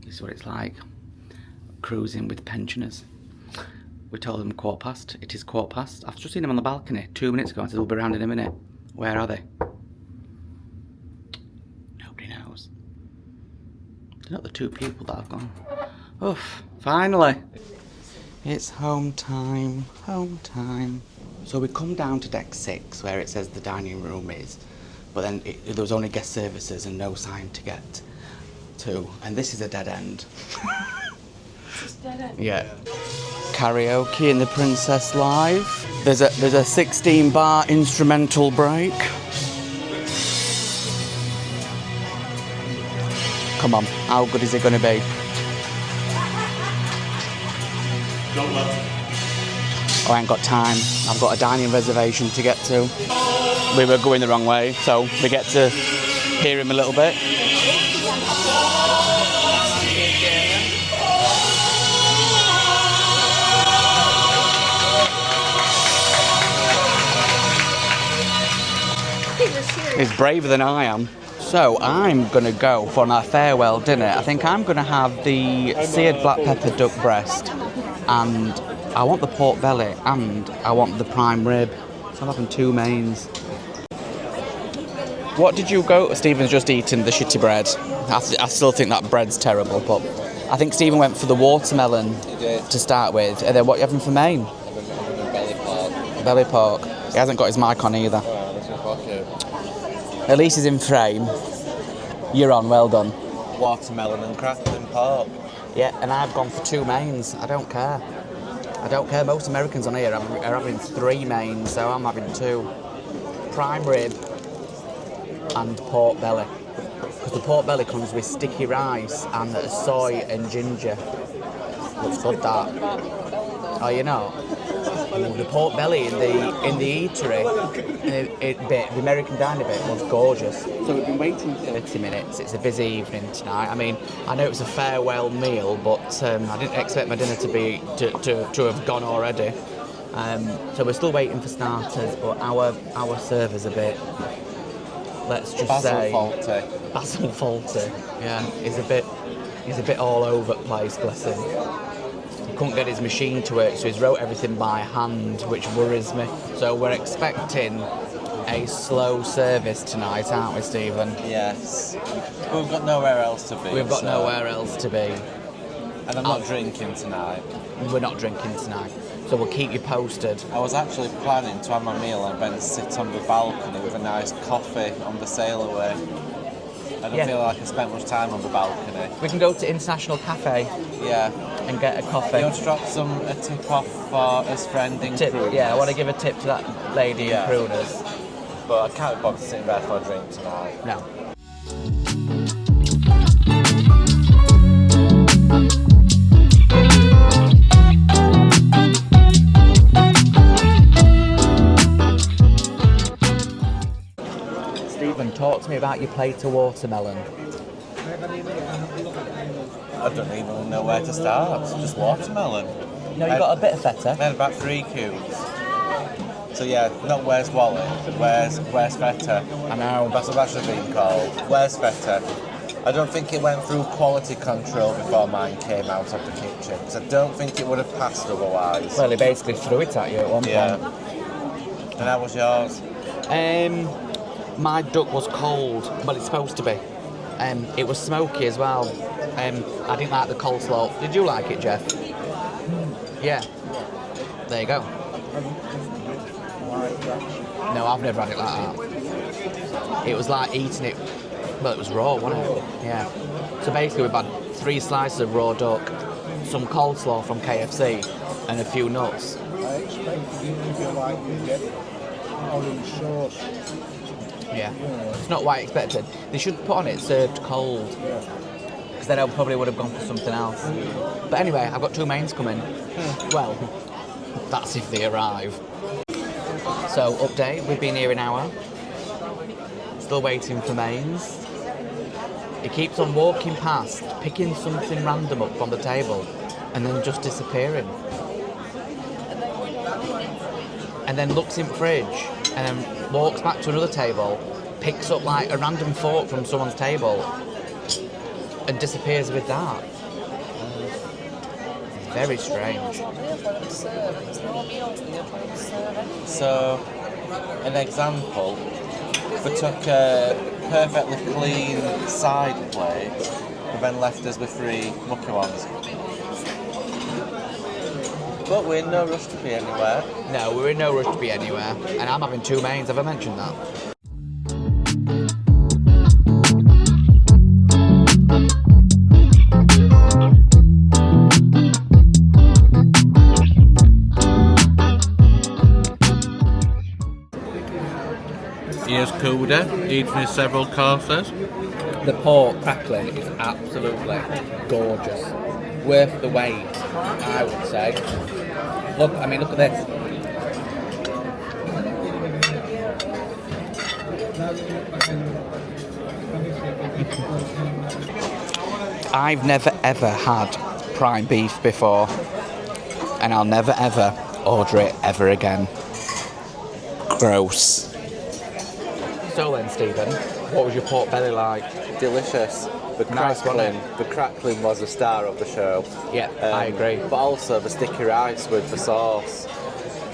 Speaker 2: This is what it's like cruising with pensioners. We told them 1:15. It is 1:15. I've just seen them on the balcony 2 minutes ago and said we'll be around in a minute. Where are they? Nobody knows. They're not the 2 people that have gone. Oof, finally. It's home time, home time. So we come down to deck 6 where it says the dining room is, but then there was only guest services and no sign to get to, and this is a dead end.
Speaker 4: It's dead end.
Speaker 2: Yeah. Karaoke in the Princess Live. There's a 16-bar instrumental break. Come on, how good is it going to be? Oh, I ain't got time. I've got a dining reservation to get to. We were going the wrong way, so we get to hear him a little bit. He's braver than I am. So I'm going to go for my farewell dinner. I think I'm going to have the seared black pepper duck breast, and I want the pork belly, and I want the prime rib. So I'm having 2 mains. What did you go? Stephen's just eaten the shitty bread. I still think that bread's terrible, but I think Stephen went for the watermelon to start with. And then what are you having for main?
Speaker 3: Belly pork.
Speaker 2: Belly pork. He hasn't got his mic on either. At least he's in frame. You're on, well done.
Speaker 3: Watermelon and crackling pork.
Speaker 2: Yeah, and I've gone for 2 mains. I don't care. I don't care. Most Americans on here are having 3 mains, so I'm having 2. Prime rib and pork belly. Because the pork belly comes with sticky rice and soy and ginger. Looks good, that. Oh, you know? Ooh, the pork belly in the eatery, the American diner bit was gorgeous. So we've been waiting 30 minutes. It's a busy evening tonight. I mean, I know it's a farewell meal, but I didn't expect my dinner to have gone already. So we're still waiting for starters, but our server's a bit, let's just say, Basil faulty. Yeah, he's a bit all over the place, bless him. He couldn't get his machine to work, so he's wrote everything by hand, which worries me. So we're expecting a slow service tonight, aren't we, Stephen?
Speaker 3: Yes. We've got nowhere else to be.
Speaker 2: We've got nowhere else to be.
Speaker 3: And I'm not drinking tonight.
Speaker 2: We're not drinking tonight, so we'll keep you posted.
Speaker 3: I was actually planning to have my meal and then sit on the balcony with a nice coffee on the sail away. I don't feel like I spent much time on the balcony.
Speaker 2: We can go to International Cafe.
Speaker 3: Yeah.
Speaker 2: And get a coffee.
Speaker 3: You want to drop a tip off for his friend in Crooners?
Speaker 2: Yeah, I want to give a tip to that lady in Crooners.
Speaker 3: But I can't be bothered sitting there for a drink tonight.
Speaker 2: No. Stephen, talk to me about your plate of watermelon.
Speaker 3: I don't even know where to start. Just watermelon.
Speaker 2: No, you got a bit of feta.
Speaker 3: I had about 3 cubes. So yeah, not where's wallet, where's feta.
Speaker 2: I know.
Speaker 3: That's what that should have been called. Where's feta? I don't think it went through quality control before mine came out of the kitchen, because I don't think it would have passed otherwise.
Speaker 2: Well, he basically threw it at you at one point.
Speaker 3: And how was yours?
Speaker 2: My duck was cold, but it's supposed to be. It was smoky as well. I didn't like the coleslaw. Did you like it, Jeff? Yeah. There you go. No, I've never had it like that. It was like eating it, well, it was raw, wasn't it? Yeah. So basically we've had 3 slices of raw duck, some coleslaw from KFC, and a few nuts.
Speaker 8: I expected it to be like you get orange sauce.
Speaker 2: Yeah. It's not what I expected. They should put on it served cold. Because then I probably would have gone for something else. But anyway, I've got 2 mains coming. Well, that's if they arrive. So, update, we've been here an hour. Still waiting for mains. He keeps on walking past, picking something random up from the table, and then just disappearing. And then looks in the fridge, and then walks back to another table, picks up like a random fork from someone's table, and disappears with that. Very strange.
Speaker 3: So, an example, we took a perfectly clean side plate, and then left us with 3 mucky ones. But we're in no rush to be anywhere.
Speaker 2: No, we're in no rush to be anywhere, and I'm having 2 mains, have I mentioned that?
Speaker 3: Here's Kuda, eating his several courses.
Speaker 2: The pork crackling is absolutely gorgeous. Worth the wait, I would say. Look at this. I've never ever had prime beef before, and I'll never ever order it ever again. Gross. So then, Stephen, what was your pork belly like?
Speaker 3: Delicious.
Speaker 2: Nice, wasn't
Speaker 3: The crackling was the star of the show.
Speaker 2: Yeah, I agree.
Speaker 3: But also the sticky rice with the sauce.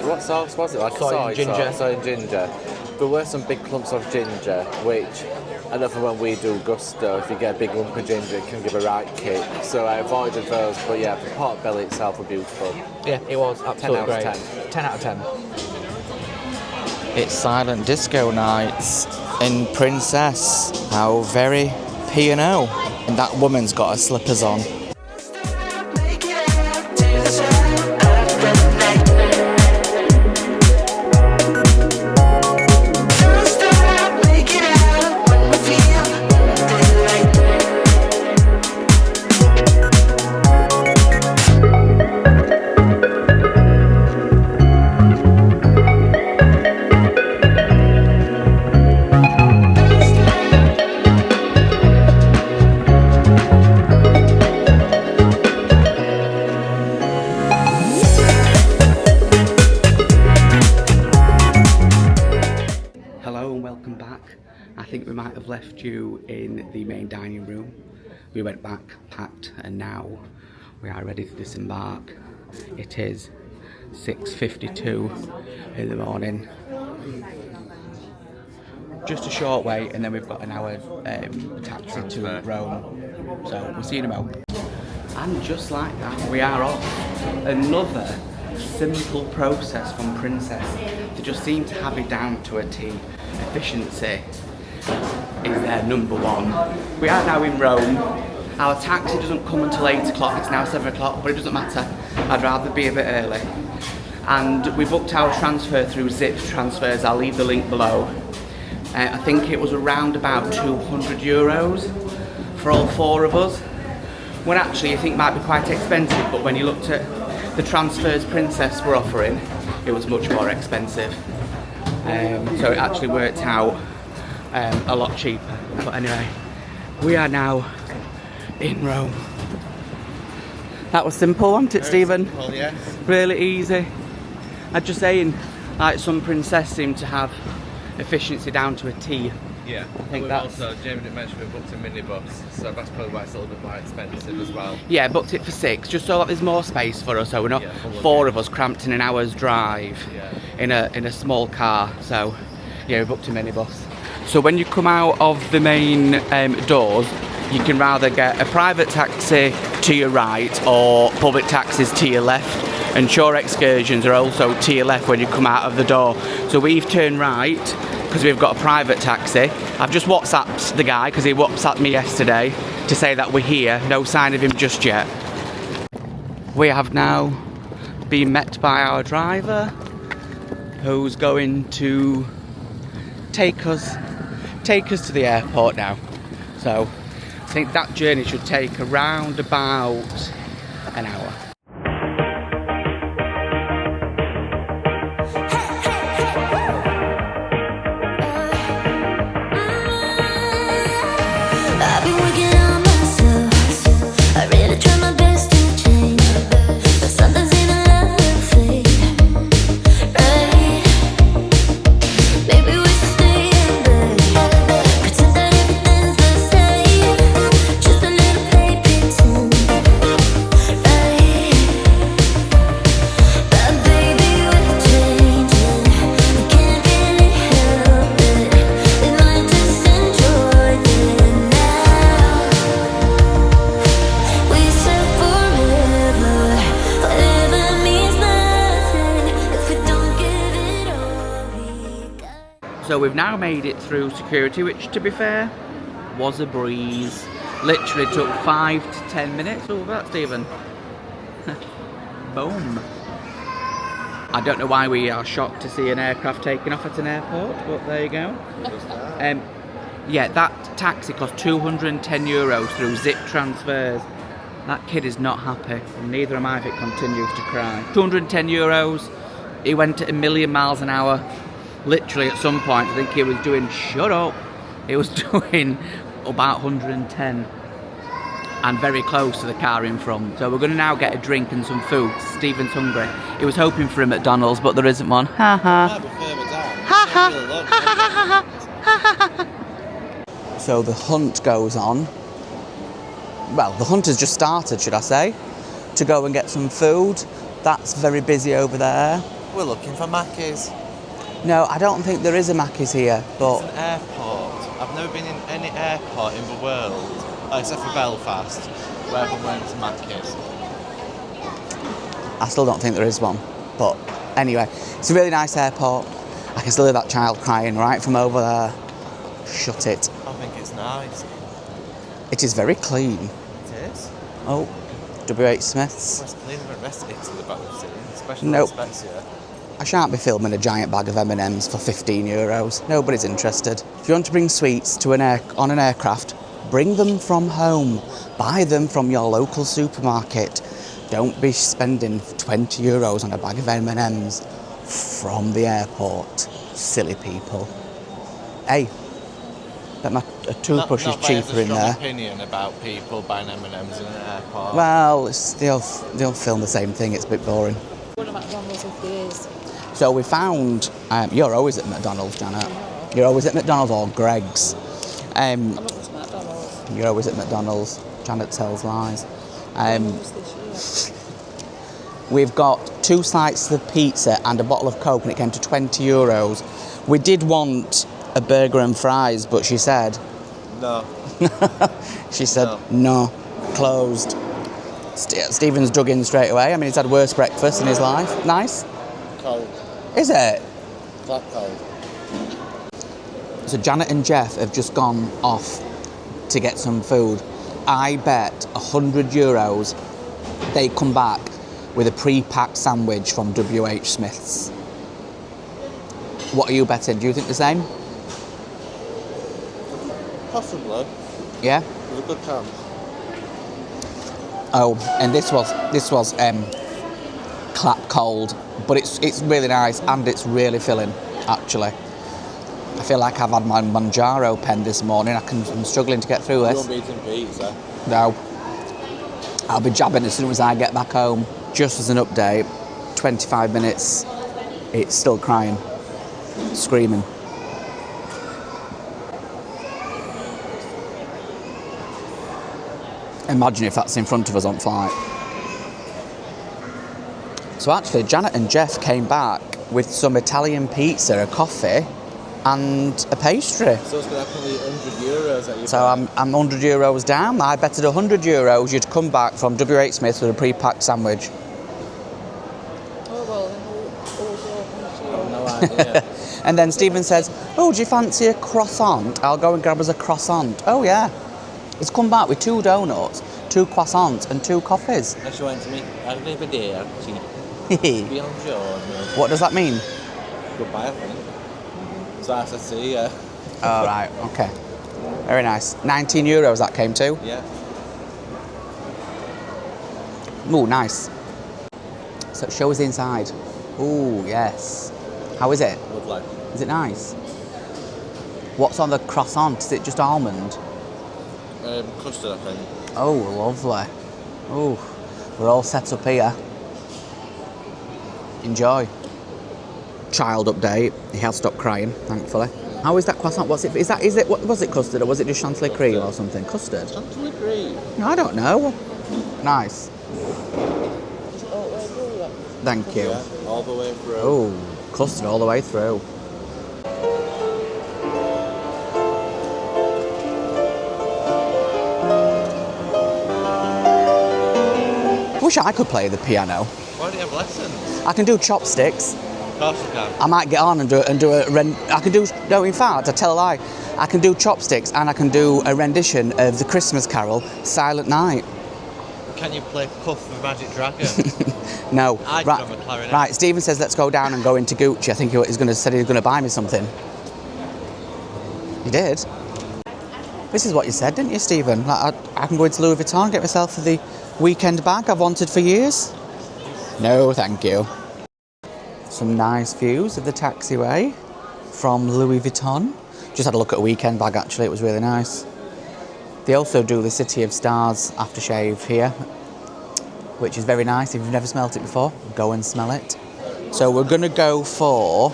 Speaker 3: What sauce was it? Like
Speaker 2: Soy and ginger.
Speaker 3: Soy and ginger. There were some big clumps of ginger, which I know from when we do gusto, if you get a big lump of ginger, it can give a right kick. So I avoided those. But yeah, the pork belly itself was beautiful.
Speaker 2: Yeah, it was absolutely
Speaker 3: 10 out
Speaker 2: great.
Speaker 3: of 10.
Speaker 2: 10 out of 10. It's silent disco nights in Princess. How very P&O. And that woman's got her slippers on. I think we might have left you in the main dining room. We went back, packed, and now we are ready to disembark. It is 6:52 in the morning. Just a short wait, and then we've got an hour taxi to Rome. So we'll see you in a moment. And just like that, we are off. Another simple process from Princess. They just seem to have it down to a T. Efficiency is their number one. We are now in Rome. Our taxi doesn't come until 8 o'clock, it's now 7 o'clock, but it doesn't matter. I'd rather be a bit early. And we booked our transfer through Zip Transfers, I'll leave the link below. I think it was around about €200 for all 4 of us. When actually you think might be quite expensive, but when you looked at the transfers Princess were offering, it was much more expensive. So it actually worked out a lot cheaper. But anyway, we are now in Rome. That was simple, wasn't it, Stephen?
Speaker 3: Simple, yes.
Speaker 2: Really easy. I'm just saying, like some Princess seem to have efficiency down to a T.
Speaker 3: Yeah,
Speaker 2: I think
Speaker 3: we've
Speaker 2: that's...
Speaker 3: also, Jamie didn't mention we booked a minibus, so that's probably why it's a little bit more expensive as well.
Speaker 2: Yeah, booked it for 6, just so that there's more space for us, so we're not 4 of us cramped in an hour's drive in a small car. So yeah, we booked a minibus. So when you come out of the main doors, you can rather get a private taxi to your right or public taxis to your left. and shore excursions are also to your left when you come out of the door. So we've turned right because we've got a private taxi. I've just WhatsApped the guy because he WhatsApped me yesterday to say that we're here. No sign of him just yet. We have now been met by our driver, who's going to take us to the airport now. So I think that journey should take around about an hour.
Speaker 7: I've been working on myself. I really try my best to change, but sometimes in a love fade, right? Maybe we should stay in bed, pretend that everything's the same, just a little play pretend, right? But baby, we're changing, we can't really help it. We might just enjoy it now. We said forever, whatever means nothing if we don't give it all we got.
Speaker 2: So we've now made it through security, which to be fair was a breeze. Literally took 5 to 10 minutes. Oh, that, Stephen. Boom. I don't know why we are shocked to see an aircraft taking off at an airport, but there you go. Yeah, that taxi cost €210 through Zip transfers. That kid is not happy, and neither am I if it continues to cry. €210. He went at 1,000,000 miles an hour. Literally, at some point, I think he was doing, shut up, he was doing about 110 and very close to the car in front. So we're going to now get a drink and some food. Stephen's hungry. He was hoping for a McDonald's, but there isn't one. Ha ha. So the hunt goes on. Well, the hunt has just started, should I say, to go and get some food. That's very busy over there.
Speaker 3: We're looking for Mackies.
Speaker 2: No, I don't think there is a Mackies here, but
Speaker 3: It's an airport. I've never been in any airport in the world, except for Belfast, where we went to Mackies.
Speaker 2: I still don't think there is one. But anyway, it's a really nice airport. I can still hear that child crying right from over there. Shut it.
Speaker 3: I think it's nice.
Speaker 2: It is very clean.
Speaker 3: It is.
Speaker 2: Oh, WH Smith's.
Speaker 3: It's cleaner than the rest of Italy, but I've seen, especially
Speaker 2: Nope.
Speaker 3: Spezia.
Speaker 2: I shan't be filming a giant bag of M&Ms for €15. Nobody's interested. If you want to bring sweets to on an aircraft, bring them from home. Buy them from your local supermarket. Don't be spending €20 on a bag of M&Ms from the airport. Silly people. Hey, bet my a toothbrush is cheaper in there.
Speaker 3: Opinion about people buying M&Ms in an airport.
Speaker 2: Well, they'll film the same thing. It's a bit boring.
Speaker 4: One of McDonald's if there is.
Speaker 2: So we found, you're always at McDonald's, Janet. You're always at McDonald's or Greg's.
Speaker 4: I'm not just McDonald's.
Speaker 2: You're always at McDonald's. Janet tells lies.
Speaker 4: This year.
Speaker 2: We've got 2 slices of pizza and a bottle of Coke, and it came to €20. We did want a burger and fries, but she said,
Speaker 3: No.
Speaker 2: she said, no, closed. Stephen's dug in straight away. I mean, he's had worse breakfast in his life. Nice.
Speaker 8: Cold.
Speaker 2: Is it?
Speaker 8: That cold.
Speaker 2: So Janet and Jeff have just gone off to get some food. I bet €100 they come back with a pre-packed sandwich from WH Smith's. What are you betting? Do you think the same?
Speaker 8: Possibly.
Speaker 2: Yeah?
Speaker 8: There's a good chance.
Speaker 2: Oh, and this was clap cold, but it's really nice and it's really filling, actually. I feel like I've had my Manjaro pen this morning. I'm struggling to get through
Speaker 8: You
Speaker 2: this.
Speaker 8: won't be eating pizza.
Speaker 2: No. I'll be jabbing as soon as I get back home. Just as an update, 25 minutes, it's still crying, screaming. Imagine if that's in front of us on flight. So actually, Janet and Jeff came back with some Italian pizza, a coffee, and a pastry.
Speaker 8: So it's going to have to be €100 at your
Speaker 2: So I'm €100 down. I betted €100 you'd come back from WH Smith's with a pre-packed sandwich.
Speaker 3: idea.
Speaker 2: And then Stephen says, oh, do you fancy a croissant? I'll go and grab us a croissant. Oh, yeah. He's come back with 2 donuts, 2 croissants and 2 coffees.
Speaker 3: And she went to me, arrivederci.
Speaker 2: What does that mean?
Speaker 3: Goodbye, I think. So I said, see ya.
Speaker 2: Oh, right, okay. Very nice. €19 that came to.
Speaker 3: Yeah.
Speaker 2: Ooh, nice. So show us the inside. Ooh, yes. How is it?
Speaker 3: Lovely.
Speaker 2: Is it nice? What's on the croissant? Is it just almond?
Speaker 3: Custard, I think.
Speaker 2: Oh, lovely. Ooh, we're all set up here. Enjoy. Child update. He has stopped crying, thankfully. How is that croissant? What's it? Is it? What was it? Custard or was it just chantilly cream or something? Custard.
Speaker 3: Chantilly cream.
Speaker 2: No, I don't know. Nice. Thank you.
Speaker 3: Yeah, all the way through.
Speaker 2: Oh, custard all the way through. Wish I could play the piano.
Speaker 3: Why do you have lessons?
Speaker 2: I can do chopsticks.
Speaker 3: Of course you can.
Speaker 2: I might get on and do I can do. No, in fact, I tell a lie. I can do chopsticks and I can do a rendition of the Christmas Carol, Silent Night.
Speaker 3: Can you play Puff the Magic Dragon?
Speaker 2: No.
Speaker 3: I
Speaker 2: Right,
Speaker 3: drum a clarinet.
Speaker 2: right. Stephen says let's go down and go into Gucci. I think he's going to said he's going to buy me something. You did. This is what you said, didn't you, Stephen? Like, I can go into Louis Vuitton, get myself the weekend bag I've wanted for years. No, thank you. Some nice views of the taxiway from Louis Vuitton. Just had a look at a weekend bag actually, it was really nice. They also do the City of Stars aftershave here, which is very nice. If you've never smelt it before, go and smell it. So we're going to go for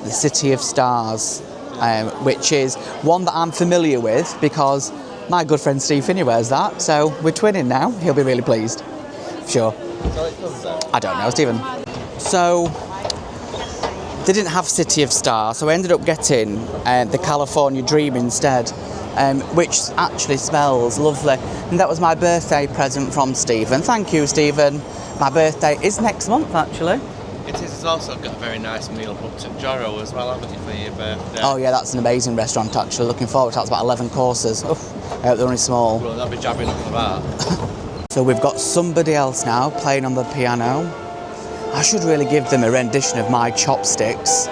Speaker 2: the City of Stars, which is one that I'm familiar with because my good friend Steve Finney wears that. So we're twinning now. He'll be really pleased. Sure. I don't know, Stephen. So they didn't have City of Stars, so I ended up getting the California Dream instead, which actually smells lovely. And that was my birthday present from Stephen. Thank you, Stephen. My birthday is next month, actually.
Speaker 3: It is. It's also got a very nice meal booked at Joro as well, haven't you, for your birthday?
Speaker 2: Oh yeah, that's an amazing restaurant actually. Looking forward to that. It's about 11 courses. Oof, I hope they're only small.
Speaker 3: Well, they'll be jabbing up for that.
Speaker 2: So we've got somebody else now playing on the piano. I should really give them a rendition of my Chopsticks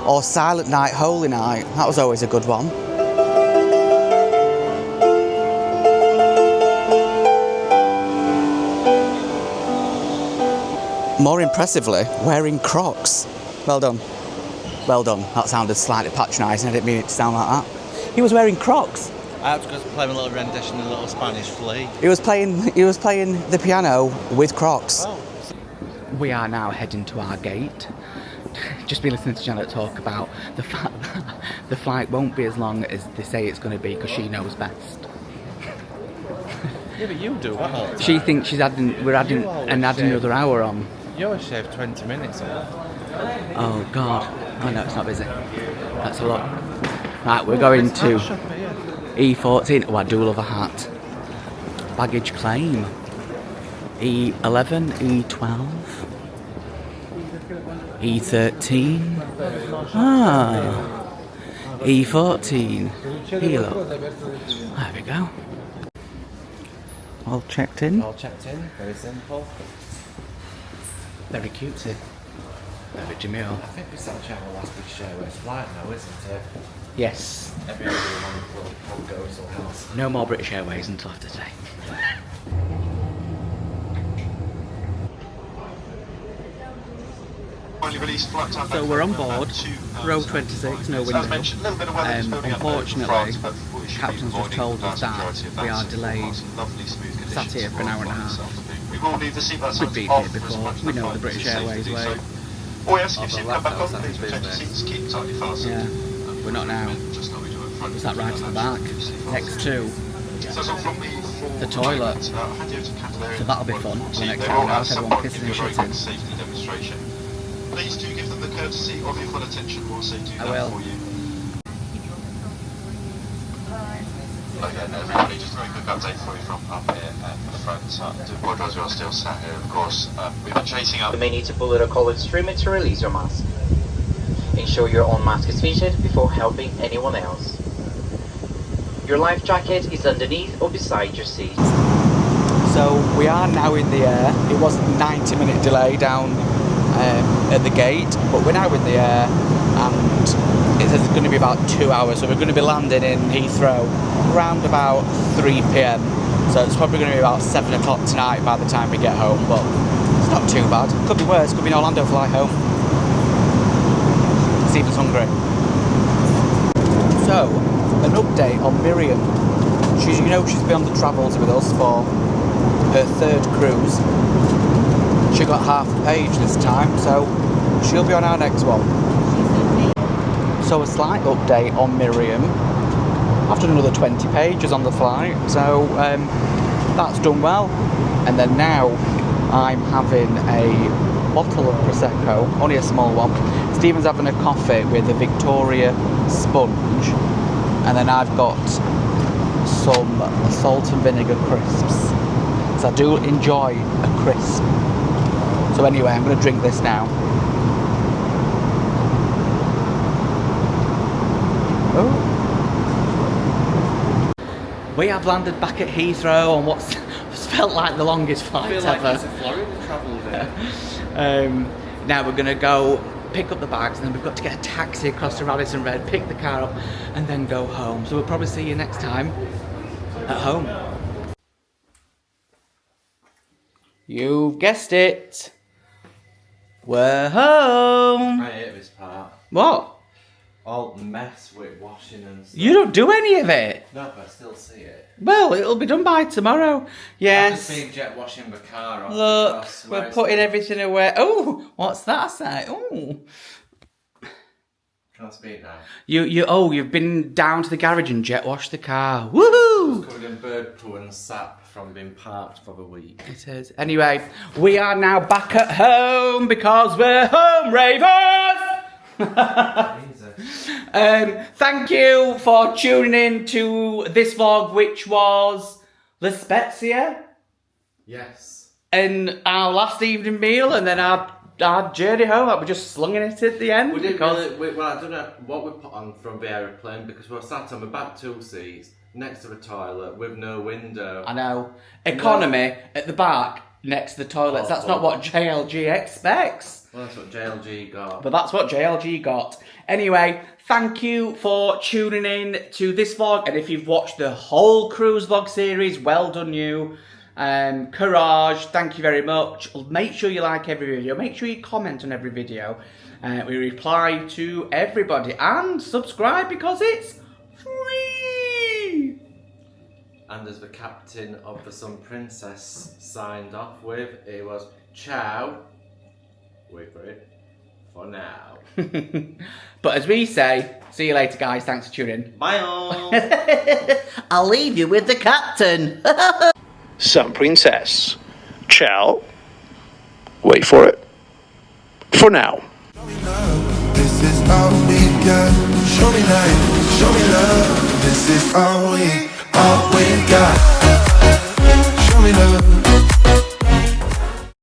Speaker 2: or Silent Night, Holy Night. That was always a good one. More impressively, wearing Crocs. Well done. Well done. That sounded slightly patronising. I didn't mean it to sound like that. He was wearing Crocs.
Speaker 3: I have to go play my little rendition of a little Spanish flea.
Speaker 2: He was playing the piano with Crocs.
Speaker 3: Oh.
Speaker 2: We are now heading to our gate. Just been listening to Janet talk about the fact that the flight won't be as long as they say it's going to be because she knows best.
Speaker 3: Yeah, but you do that all the time.
Speaker 2: She thinks we're adding another hour on.
Speaker 3: You always shave 20 minutes off.
Speaker 2: Oh God! Oh no, it's not busy. That's a lot. Right, we're going to E14. Oh, I do love a hat. Baggage claim. E11, E12, E13, E14, E look. There we go. All checked in.
Speaker 3: All checked in, very simple.
Speaker 2: Very cutesy. Very demure.
Speaker 3: I think we sat on our last British Airways flight now, isn't it?
Speaker 2: Yes.
Speaker 3: Every other one will go somewhere else.
Speaker 2: No more British Airways until after today. So we're on board, row 26, no window. Unfortunately, captain's just told us that we are delayed, sat here for an hour and a half. We've been here before, we know the British Airways way. Yeah, we're not now. We sat right at the back, next to the toilet. So that'll be fun for the next hour and a half, everyone pissing and shitting.
Speaker 1: Please do give them the courtesy of your full attention whilst they do
Speaker 2: I
Speaker 1: that
Speaker 2: will.
Speaker 1: for you. Okay, everybody, just very quick update.
Speaker 9: update for you from up here at the front. Do apologise, we are still sat here, of course. We've been chasing up.
Speaker 10: You may need to pull out a collared streamer to release your mask. Ensure your own mask is fitted before helping anyone else. Your life jacket is underneath or beside your seat.
Speaker 2: So we are now in the air. It was a 90-minute delay down at the gate, but we're now in the air, and it says it's going to be about 2 hours. So we're going to be landing in Heathrow around about 3 p.m. So it's probably going to be about 7 o'clock tonight by the time we get home, but it's not too bad. Could be worse. Could be an Orlando flight home. Stephen's hungry. So, an update on Miriam. She's been on the travels with us for her 3rd cruise. She got half the page this time, so she'll be on our next one. So a slight update on Miriam. I've done another 20 pages on the flight, so that's done well. And then now I'm having a bottle of Prosecco, only a small one. Stephen's having a coffee with a Victoria sponge, and then I've got some salt and vinegar crisps. So I do enjoy a crisp. So anyway, I'm going to drink this now. Oh. We have landed back at Heathrow on what's felt like the longest flight ever.
Speaker 3: Like it's a Florida travel day.
Speaker 2: Now we're going to go pick up the bags, and then we've got to get a taxi across to Radisson Red, pick the car up, and then go home. So we'll probably see you next time at home. You've guessed it. We're home.
Speaker 3: I hate this part.
Speaker 2: What?
Speaker 3: All mess with washing and stuff.
Speaker 2: You don't do any of it.
Speaker 3: No, but I still see it.
Speaker 2: Well, it'll be done by tomorrow. Yes.
Speaker 3: I've just been jet washing the car off.
Speaker 2: Look,
Speaker 3: because
Speaker 2: we're
Speaker 3: most-
Speaker 2: putting everything away. Oh, what's that say? Oh.
Speaker 3: Can I speak now?
Speaker 2: You've been down to the garage and jet washed the car. Woohoo!
Speaker 3: It's covered in bird poo and sap from being parked for the week.
Speaker 2: It is. Anyway, we are now back at home because we're home, Ravens! Thank you for tuning in to this vlog, which was La Spezia.
Speaker 3: Yes.
Speaker 2: And our last evening meal, and then our journey home. We're just slunging it at the end.
Speaker 3: We didn't
Speaker 2: because...
Speaker 3: well, I don't know what we put on from the aeroplane because we were sat on the back 2 seats next to the toilet with no window.
Speaker 2: I know. Economy at the back next to the toilets. That's not what JLG expects.
Speaker 3: Well, that's what JLG got.
Speaker 2: But that's what JLG got. Anyway, thank you for tuning in to this vlog. And if you've watched the whole cruise vlog series, well done you. Courage, thank you very much. Make sure you like every video. Make sure you comment on every video. We reply to everybody. And subscribe because it's free.
Speaker 3: And as the captain of the Sun Princess signed off with, it was ciao. Wait for it. For now.
Speaker 2: But as we say, see you later, guys. Thanks for tuning in.
Speaker 3: Bye all.
Speaker 2: I'll leave you with the captain.
Speaker 11: Sun Princess. Ciao. Wait for it. For now.
Speaker 1: This is all we got. Show me light, show me love. This is all we got. Show me love.